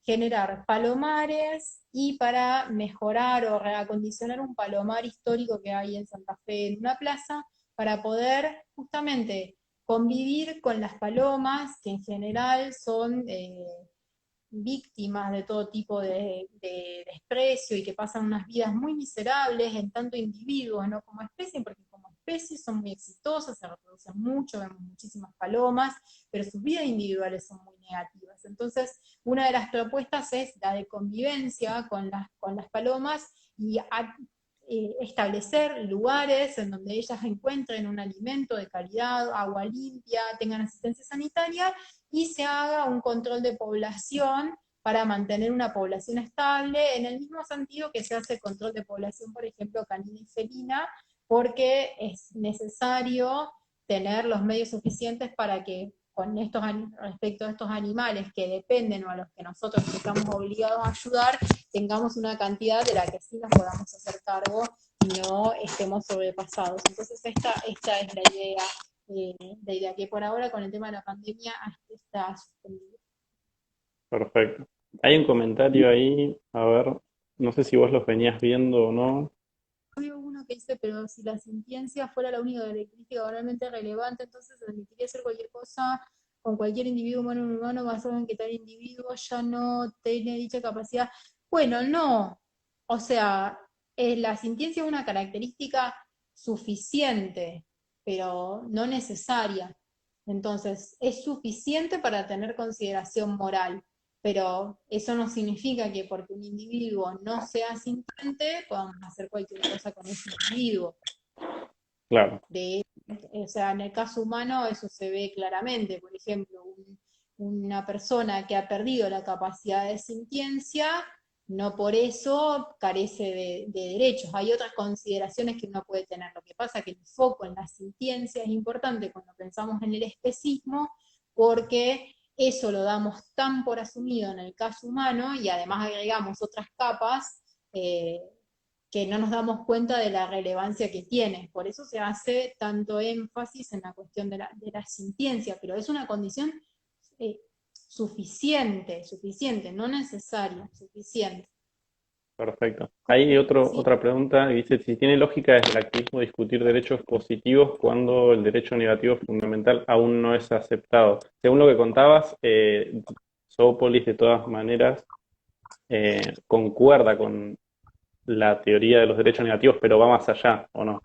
generar palomares y para mejorar o reacondicionar un palomar histórico que hay en Santa Fe en una plaza, para poder justamente convivir con las palomas, que en general son víctimas de todo tipo de desprecio y que pasan unas vidas muy miserables en tanto individuos, no como especie, porque como especies son muy exitosas, se reproducen mucho, vemos muchísimas palomas, pero sus vidas individuales son muy negativas. Entonces, una de las propuestas es la de convivencia con las palomas y establecer lugares en donde ellas encuentren un alimento de calidad, agua limpia, tengan asistencia sanitaria y se haga un control de población para mantener una población estable, en el mismo sentido que se hace control de población, por ejemplo, canina y felina, porque es necesario tener los medios suficientes para que con respecto a estos animales que dependen o a los que nosotros estamos obligados a ayudar, tengamos una cantidad de la que sí nos podamos hacer cargo y no estemos sobrepasados. Entonces esta es la idea que por ahora con el tema de la pandemia está suspendida. Perfecto. Hay un comentario ahí, a ver, no sé si vos los venías viendo o no. Había uno que dice, pero si la sintiencia fuera la única característica realmente relevante, entonces se permitiría hacer cualquier cosa con cualquier individuo humano o humano basado en que tal individuo ya no tiene dicha capacidad. Bueno, no. O sea, la sintiencia es una característica suficiente, pero no necesaria. Entonces, es suficiente para tener consideración moral, pero eso no significa que porque un individuo no sea sintiente podamos hacer cualquier cosa con ese individuo. Claro, De, o sea, en el caso humano eso se ve claramente. Por ejemplo, una persona que ha perdido la capacidad de sintiencia, no por eso carece de derechos. Hay otras consideraciones que uno puede tener. Lo que pasa es que el foco en la sintiencia es importante cuando pensamos en el especismo, porque eso lo damos tan por asumido en el caso humano y además agregamos otras capas eh, que no nos damos cuenta de la relevancia que tiene. Por eso se hace tanto énfasis en la cuestión de la sintiencia, pero es una condición suficiente, no necesaria, suficiente. perfecto. Hay Sí, otra pregunta que dice si tiene lógica desde el activismo discutir derechos positivos cuando el derecho negativo fundamental aún no es aceptado. Según lo que contabas, Zoopolis de todas maneras concuerda con la teoría de los derechos negativos, pero va más allá, ¿o no?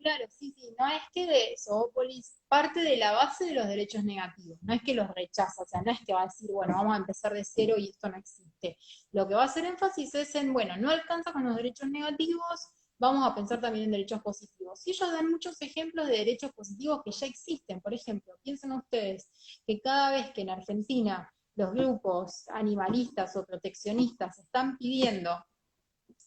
claro, sí, sí, no es que de Zoópolis parte de la base de los derechos negativos, no es que los rechaza, o sea, no es que va a decir, bueno, vamos a empezar de cero y esto no existe. Lo que va a hacer énfasis es en, bueno, no alcanza con los derechos negativos, vamos a pensar también en derechos positivos. Y ellos dan muchos ejemplos de derechos positivos que ya existen. Por ejemplo, piensen ustedes que cada vez que en Argentina los grupos animalistas o proteccionistas están pidiendo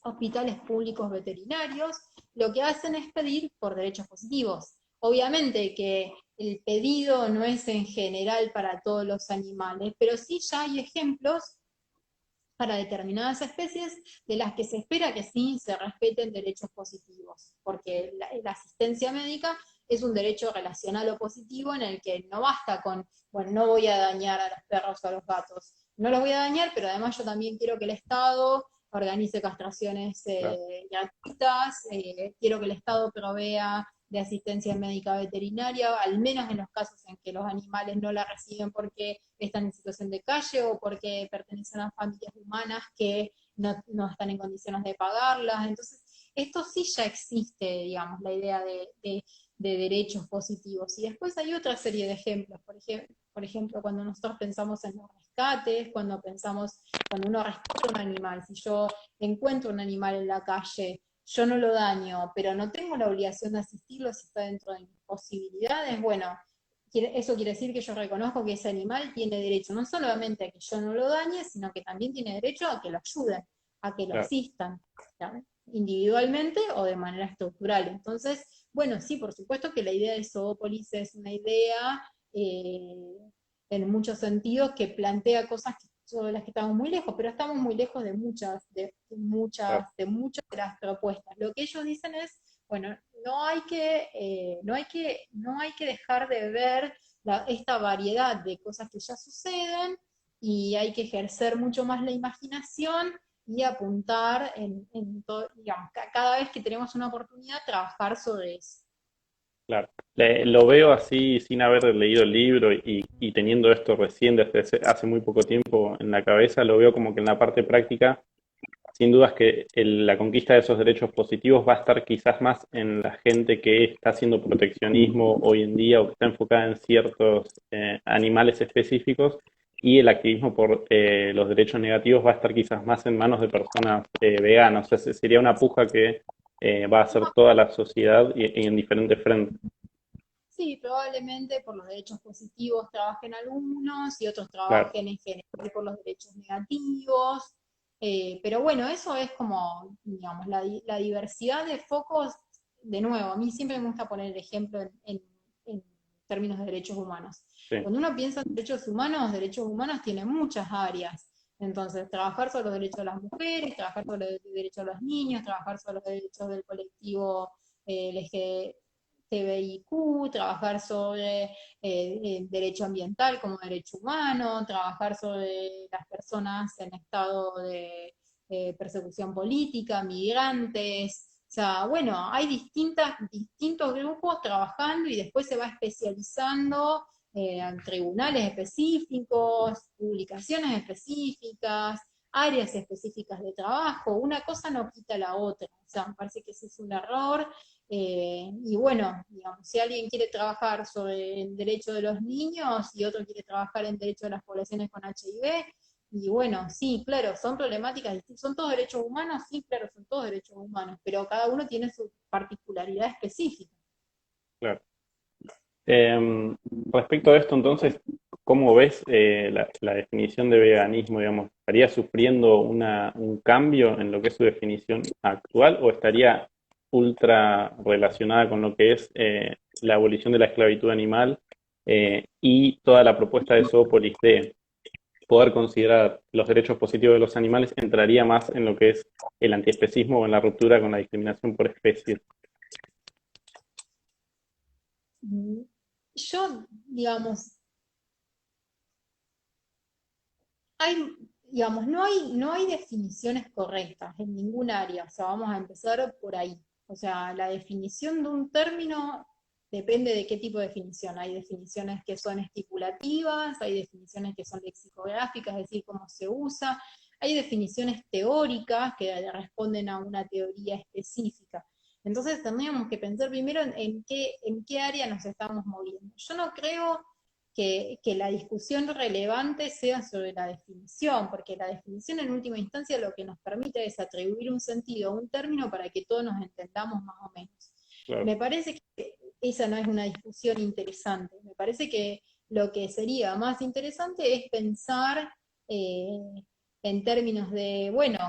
hospitales públicos veterinarios, lo que hacen es pedir por derechos positivos. Obviamente que el pedido no es en general para todos los animales, pero sí ya hay ejemplos para determinadas especies de las que se espera que sí se respeten derechos positivos, porque la asistencia médica es un derecho relacional o positivo en el que no basta con, bueno, no voy a dañar a los perros o a los gatos, no los voy a dañar, pero además yo también quiero que el Estado organice castraciones Claro, gratuitas, quiero que el Estado provea de asistencia médica veterinaria, al menos en los casos en que los animales no la reciben porque están en situación de calle o porque pertenecen a familias humanas que no están en condiciones de pagarlas. Entonces, esto sí ya existe, digamos, la idea de derechos positivos. Y después hay otra serie de ejemplos, por ejemplo, cuando nosotros pensamos en los rescates, cuando uno rescata un animal, si yo encuentro un animal en la calle, yo no lo daño, pero no tengo la obligación de asistirlo si está dentro de mis posibilidades, bueno, eso quiere decir que yo reconozco que ese animal tiene derecho no solamente a que yo no lo dañe, sino que también tiene derecho a que lo ayuden, a que lo claro, asistan, ¿sabe? Individualmente o de manera estructural. Entonces, bueno, sí, por supuesto que la idea de Zoópolis es una idea eh, en muchos sentidos que plantea cosas sobre las que estamos muy lejos, pero estamos muy lejos de claro. muchas de las propuestas. Lo que ellos dicen es, bueno, no hay que dejar de ver esta variedad de cosas que ya suceden y hay que ejercer mucho más la imaginación y apuntar digamos, cada vez que tenemos una oportunidad, trabajar sobre eso. Claro. Lo veo así sin haber leído el libro y teniendo esto recién desde hace muy poco tiempo en la cabeza, lo veo como que en la parte práctica, sin dudas que la conquista de esos derechos positivos va a estar quizás más en la gente que está haciendo proteccionismo hoy en día o que está enfocada en ciertos animales específicos y el activismo por los derechos negativos va a estar quizás más en manos de personas veganas. O sea, sería una puja que va a hacer toda la sociedad y en diferentes frentes. Sí, probablemente por los derechos positivos trabajen algunos y otros Claro, trabajen en general por los derechos negativos. Pero bueno, eso es como, digamos, la diversidad de focos, de nuevo, a mí siempre me gusta poner el ejemplo en términos de derechos humanos. sí. Cuando uno piensa en derechos humanos tiene muchas áreas. Entonces, trabajar sobre los derechos de las mujeres, trabajar sobre los derechos de los niños, trabajar sobre los derechos del colectivo TBIQ, trabajar sobre derecho ambiental como derecho humano, trabajar sobre las personas en estado de persecución política, migrantes. O sea, bueno, hay distintos grupos trabajando y después se va especializando en tribunales específicos, publicaciones específicas, áreas específicas de trabajo. Una cosa no quita la otra. O sea, me parece que ese es un error y bueno, digamos, si alguien quiere trabajar sobre el derecho de los niños y otro quiere trabajar en derecho de las poblaciones con HIV, y bueno, sí, claro, son problemáticas, son todos derechos humanos, sí, claro, son todos derechos humanos, pero cada uno tiene su particularidad específica. Claro. Respecto a esto, entonces, ¿cómo ves la definición de veganismo, digamos? ¿Estaría sufriendo un cambio en lo que es su definición actual o estaría ultra relacionada con lo que es la abolición de la esclavitud animal y toda la propuesta de Zoopolis de poder considerar los derechos positivos de los animales entraría más en lo que es el antiespecismo o en la ruptura con la discriminación por especies? Yo, digamos, hay, digamos, no hay definiciones correctas en ningún área, o sea, vamos a empezar por ahí. O sea, la definición de un término depende de qué tipo de definición. Hay definiciones que son estipulativas, hay definiciones que son lexicográficas, es decir, cómo se usa, hay definiciones teóricas que responden a una teoría específica. Entonces tendríamos que pensar primero en qué área nos estamos moviendo. Yo no creo que la discusión relevante sea sobre la definición, porque la definición en última instancia lo que nos permite es atribuir un sentido a un término para que todos nos entendamos más o menos. Claro, Me parece que esa no es una discusión interesante, me parece que lo que sería más interesante es pensar eh, en términos de, bueno,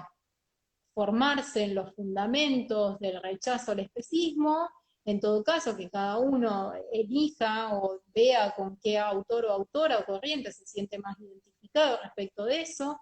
formarse en los fundamentos del rechazo al especismo, en todo caso que cada uno elija o vea con qué autor o autora o corriente se siente más identificado respecto de eso,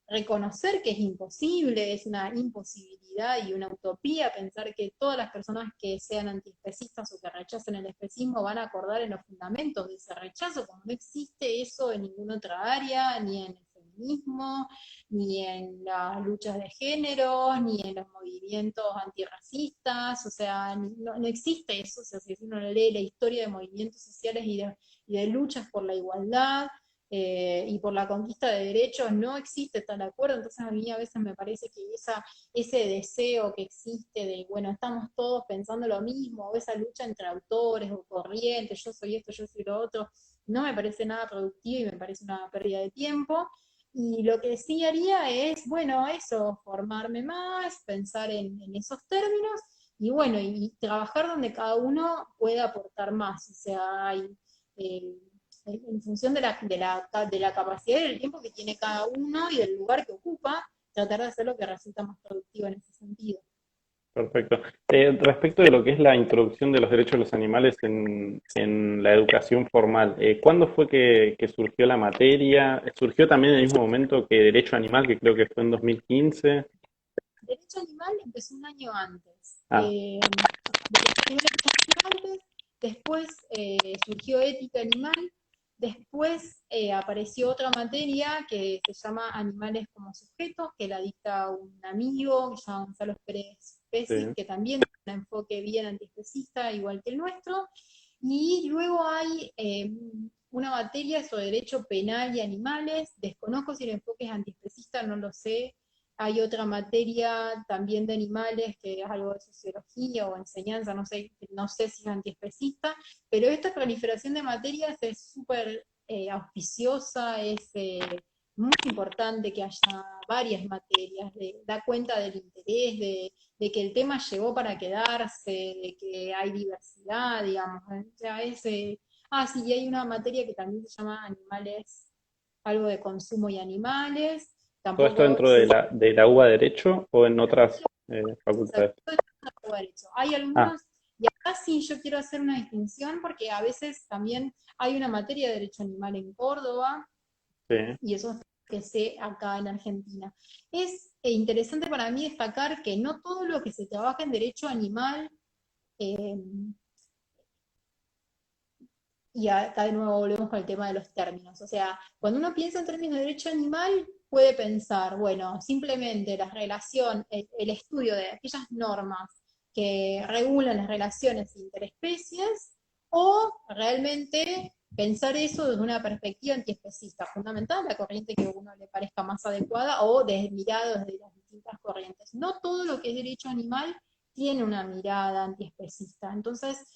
reconocer que es imposible, es una imposibilidad y una utopía pensar que todas las personas que sean antiespecistas o que rechacen el especismo van a acordar en los fundamentos de ese rechazo, como no existe eso en ninguna otra área, ni en el feminismo, ni en las luchas de género, ni en los movimientos antirracistas, o sea, no existe eso, o sea, si uno lee la historia de movimientos sociales y de luchas por la igualdad, y por la conquista de derechos no existe tal acuerdo, entonces a mí a veces me parece que ese deseo que existe de, bueno, estamos todos pensando lo mismo, o esa lucha entre autores o corrientes, yo soy esto, yo soy lo otro, no me parece nada productivo y me parece una pérdida de tiempo. Y lo que sí haría es, bueno, eso, formarme más, pensar en esos términos y bueno, y trabajar donde cada uno pueda aportar más. O sea, eh, en función de la capacidad y del tiempo que tiene cada uno y del lugar que ocupa, tratar de hacer lo que resulta más productivo en ese sentido. perfecto. Respecto de lo que es la introducción de los derechos de los animales en la educación formal, ¿cuándo fue que surgió la materia? ¿Surgió también en el mismo momento que Derecho Animal, que creo que fue en 2015? Derecho animal empezó un año antes. Ah, Derecho animal empezó un año antes, después surgió ética animal, después apareció otra materia que se llama animales como sujetos, que la dicta un amigo que se llama Gonzalo Pérez Pesis, sí. que también un enfoque bien antiespecista, igual que el nuestro. Y luego hay una materia sobre derecho penal y animales. Desconozco si el enfoque es antiespecista, no lo sé. Hay otra materia también de animales que es algo de sociología o enseñanza, no sé si es antiespecista, pero esta proliferación de materias es súper auspiciosa, es muy importante que haya varias materias, da cuenta del interés, de que el tema llegó para quedarse, de que hay diversidad, digamos. Ya sí, y hay una materia que también se llama animales, algo de consumo y animales, ¿Todo esto tampoco dentro sé si de la UBA Derecho o en otras facultades? derecho. Hay Ah, algunos, y acá sí yo quiero hacer una distinción porque a veces también hay una materia de derecho animal en Córdoba, sí. y eso es lo que sé acá en Argentina. Es interesante para mí destacar que no todo lo que se trabaja en derecho animal, eh, y acá de nuevo volvemos con el tema de los términos, o sea, cuando uno piensa en términos de derecho animal, puede pensar, bueno, simplemente la relación, el estudio de aquellas normas que regulan las relaciones interespecies, o realmente pensar eso desde una perspectiva antiespecista, fundamental, la corriente que a uno le parezca más adecuada, o mirado desde las distintas corrientes. No todo lo que es derecho animal tiene una mirada antiespecista. Entonces,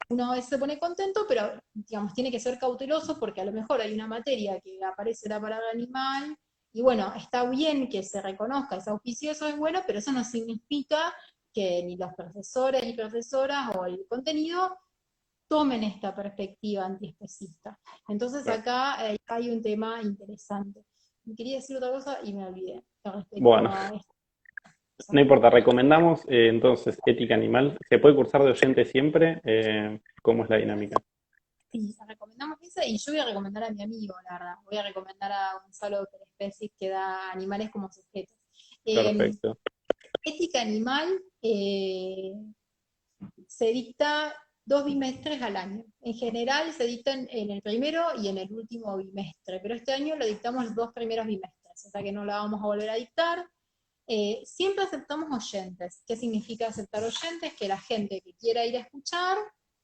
uno a veces se pone contento, pero digamos, tiene que ser cauteloso porque a lo mejor hay una materia que aparece la palabra animal, y bueno, está bien que se reconozca, es auspicioso, es bueno, pero eso no significa que ni los profesores y profesoras o el contenido tomen esta perspectiva antiespecista. Entonces Claro. acá hay un tema interesante. Quería decir otra cosa y me olvidé respecto Bueno, a esto. no importa, recomendamos entonces ética animal. ¿Se puede cursar de oyente siempre? ¿Cómo es la dinámica? Sí, recomendamos esa y yo voy a recomendar a mi amigo, la verdad. Voy a recomendar a Gonzalo Perespecis que da animales como sujetos. Eh, Perfecto. ética animal se dicta 2 bimestres al año. En general se dicta en el primero y en el último bimestre, pero este año lo dictamos los 2 primeros bimestres, o sea que no la vamos a volver a dictar. Siempre aceptamos oyentes. ¿Qué significa aceptar oyentes? Que la gente que quiera ir a escuchar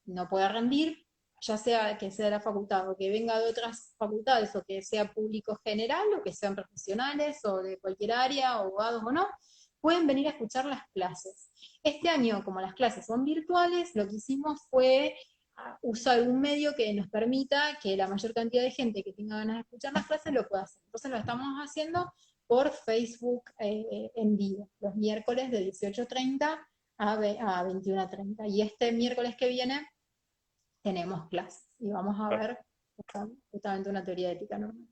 no pueda rendir, ya sea que sea de la facultad o que venga de otras facultades o que sea público general o que sean profesionales o de cualquier área, abogados o no, pueden venir a escuchar las clases. Este año, como las clases son virtuales, lo que hicimos fue usar un medio que nos permita que la mayor cantidad de gente que tenga ganas de escuchar las clases lo pueda hacer. Entonces lo estamos haciendo por Facebook en vivo, los miércoles de 18:30 a 21:30. Y este miércoles que viene tenemos clases y vamos a ver justamente una teoría ética normal.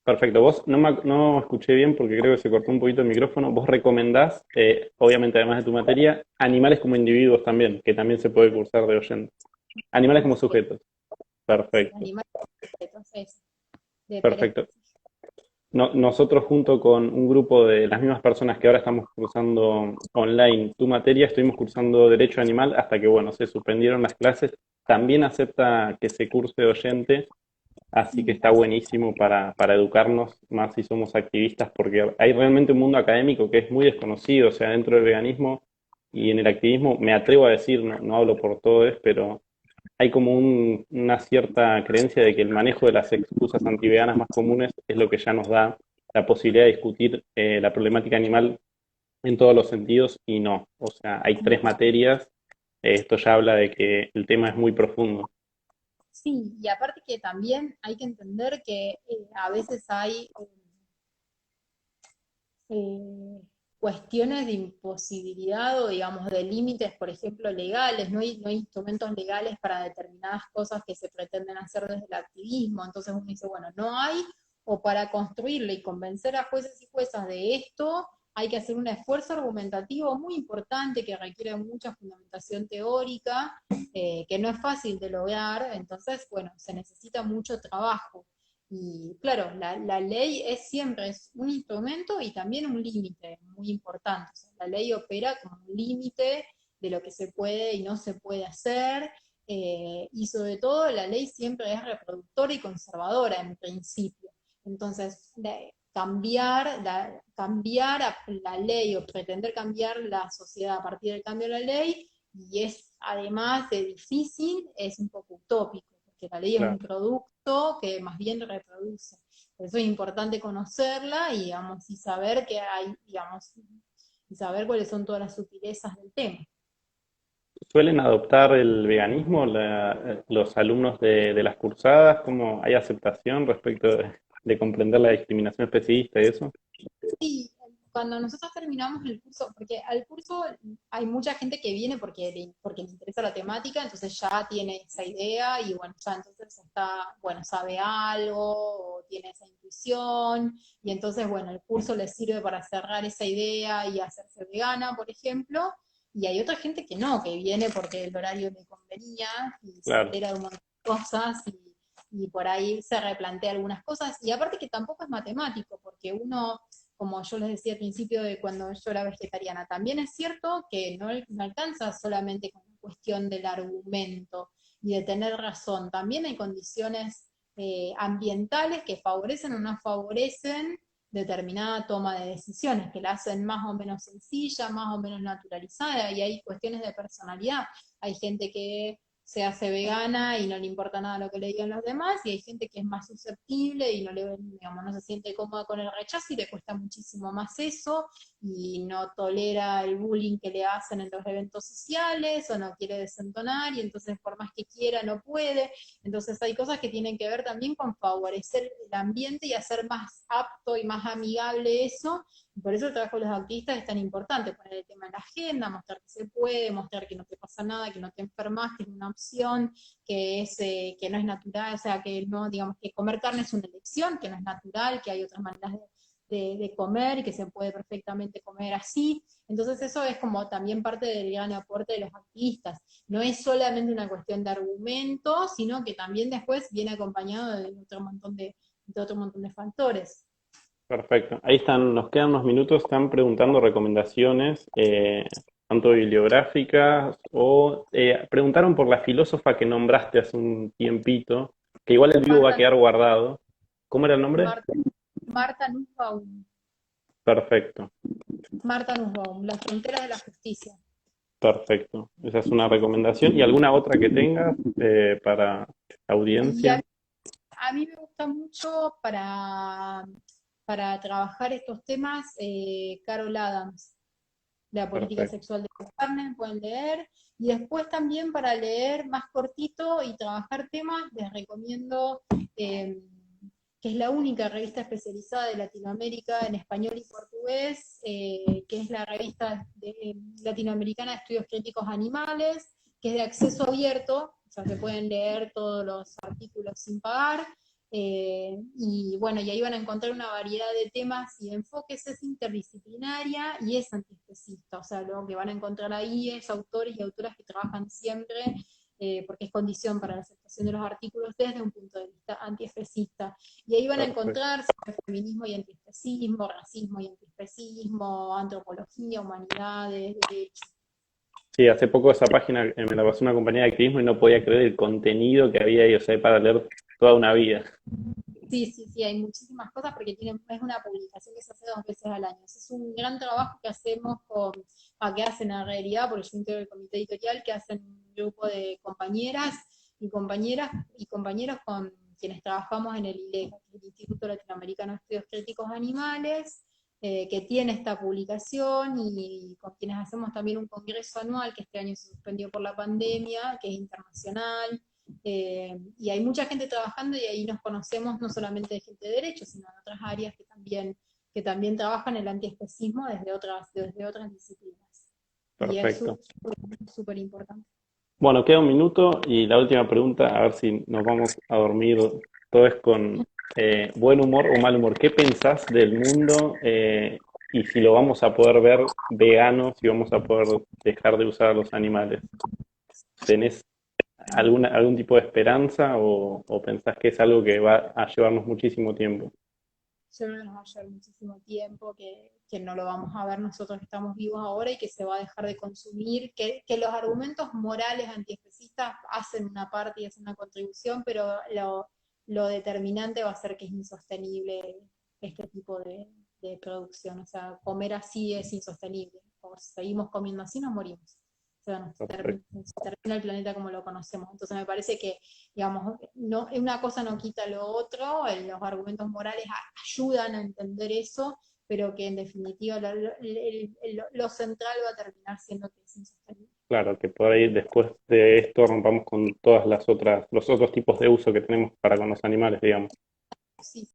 Perfecto. Vos no escuché bien porque creo que se cortó un poquito el micrófono. Vos recomendás, obviamente además de tu materia, animales como individuos también, que también se puede cursar de oyente. Animales Como como sujetos, sujetos. sí, Perfecto. animales sujetos, eso, de Pérez. Perfecto. Nosotros junto con un grupo de las mismas personas que ahora estamos cursando online tu materia, estuvimos cursando Derecho Animal hasta que, bueno, se suspendieron las clases. También acepta que se curse de oyente, así que está buenísimo para educarnos más si somos activistas, porque hay realmente un mundo académico que es muy desconocido, o sea, dentro del veganismo y en el activismo, me atrevo a decir, no hablo por todos, pero hay como una cierta creencia de que el manejo de las excusas antiveganas más comunes es lo que ya nos da la posibilidad de discutir la problemática animal en todos los sentidos y no. O sea, hay tres materias, esto ya habla de que el tema es muy profundo. Sí, y aparte que también hay que entender que a veces hay eh, cuestiones de imposibilidad o, digamos, de límites, por ejemplo, legales, no hay instrumentos legales para determinadas cosas que se pretenden hacer desde el activismo, entonces uno dice, bueno, no hay, o para construirle y convencer a jueces y juezas de esto, hay que hacer un esfuerzo argumentativo muy importante que requiere mucha fundamentación teórica, que no es fácil de lograr, entonces, bueno, se necesita mucho trabajo. Y claro, la ley siempre un instrumento y también un límite muy importante. O sea, la ley opera como un límite de lo que se puede y no se puede hacer, y sobre todo la ley siempre es reproductora y conservadora en principio. Entonces, cambiar la ley o pretender cambiar la sociedad a partir del cambio de la ley, y es, además de difícil, es un poco utópico, porque la ley es un Claro. producto que más bien reproduce. Por eso es importante conocerla y, digamos, y saber que hay, digamos, y saber cuáles son todas las sutilezas del tema. ¿Suelen adoptar el veganismo los alumnos de las cursadas? ¿Cómo hay aceptación respecto de comprender la discriminación especista y eso? Sí, cuando nosotros terminamos el curso, porque al curso hay mucha gente que viene porque le interesa la temática, entonces ya tiene esa idea y bueno, ya entonces está, bueno, sabe algo o tiene esa intuición y entonces, bueno, el curso les sirve para cerrar esa idea y hacerse vegana, por ejemplo, y hay otra gente que no, que viene porque el horario me convenía y se Claro, entera de un montón de cosas y por ahí se replantea algunas cosas, y aparte que tampoco es matemático, porque uno, como yo les decía al principio de cuando yo era vegetariana, también es cierto que no alcanza solamente con la cuestión del argumento y de tener razón, también hay condiciones ambientales que favorecen o no favorecen determinada toma de decisiones, que la hacen más o menos sencilla, más o menos naturalizada, y hay cuestiones de personalidad. Hay gente que se hace vegana y no le importa nada lo que le digan los demás, y hay gente que es más susceptible y no le, digamos, no se siente cómoda con el rechazo y le cuesta muchísimo más eso, y no tolera el bullying que le hacen en los eventos sociales, o no quiere desentonar, y entonces por más que quiera no puede. Entonces hay cosas que tienen que ver también con favorecer el ambiente y hacer más apto y más amigable eso. Por eso el trabajo de los activistas es tan importante, poner el tema en la agenda, mostrar que se puede, mostrar que no te pasa nada, que no te enfermas, que es una opción, que no es natural, o sea, que no, digamos, que comer carne es una elección, que no es natural, que hay otras maneras de comer y que se puede perfectamente comer así. Entonces eso es como también parte del gran aporte de los activistas. No es solamente una cuestión de argumentos, sino que también después viene acompañado de otro montón de factores. perfecto. Ahí están, nos quedan unos minutos, están preguntando recomendaciones, tanto bibliográficas o preguntaron por la filósofa que nombraste hace un tiempito, que igual el vivo va a Marta, quedar guardado. ¿Cómo era el nombre? Marta, Marta Nussbaum, Perfecto, Marta Nussbaum, Las fronteras de la justicia. perfecto. Esa es una recomendación. ¿Y alguna otra que tengas para la Y audiencia? a mí me gusta mucho para trabajar estos temas Carol Adams, la política Perfecto, sexual de la carne, pueden leer. Y después también para leer más cortito y trabajar temas, les recomiendo, eh, que es la única revista especializada de Latinoamérica en español y portugués, que es la revista latinoamericana de estudios críticos animales, que es de acceso abierto, o sea, se pueden leer todos los artículos sin pagar. Y bueno, y ahí van a encontrar una variedad de temas y de enfoques, es interdisciplinaria y es antiespecista, o sea, lo que van a encontrar ahí es autores y autoras que trabajan siempre, porque es condición para la aceptación de los artículos desde un punto de vista antiespecista. Y ahí van a perfecto. encontrar sobre feminismo y antiespecismo, racismo y antiespecismo, antropología, humanidades, derechos. Sí, hace poco esa página me la pasó una compañía de activismo y no podía creer el contenido que había ahí, o sea, hay para leer toda una vida. Sí, sí, sí, hay muchísimas cosas porque es una publicación que se hace 2 veces al año. Ese es un gran trabajo que hacemos que hacen en realidad, porque yo integro el comité editorial, que hacen un grupo de compañeras y compañeros con quienes trabajamos en el ILECA, que es el Instituto Latinoamericano de Estudios Críticos Animales, que tiene esta publicación, y con quienes hacemos también un congreso anual, que este año se suspendió por la pandemia, que es internacional, y hay mucha gente trabajando y ahí nos conocemos no solamente de gente de derecho, sino de otras áreas que también trabajan el antiespecismo desde otras disciplinas. Y es Perfecto. súper importante. Bueno, queda un minuto y la última pregunta, a ver si nos vamos a dormir. Todo es con buen humor o mal humor. ¿Qué pensás del mundo y si lo vamos a poder ver vegano, si vamos a poder dejar de usar a los animales? ¿Tenés algún tipo de esperanza o pensás que es algo que va a llevarnos muchísimo tiempo? Yo creo que nos va a llevar muchísimo tiempo, que no lo vamos a ver nosotros que estamos vivos ahora y que se va a dejar de consumir, que los argumentos morales antiespecistas hacen una parte y hacen una contribución, pero lo determinante va a ser que es insostenible este tipo de producción. O sea, comer así es insostenible. O seguimos comiendo así, nos morimos. O sea, Perfecto. se termina el planeta como lo conocemos. Entonces me parece que, digamos, no, una cosa no quita lo otro, los argumentos morales ayudan a entender eso, pero que en definitiva lo central va a terminar siendo que es insostenible. Claro, que por ahí después de esto rompamos con todas las otras, los otros tipos de uso que tenemos para con los animales, digamos. Sí,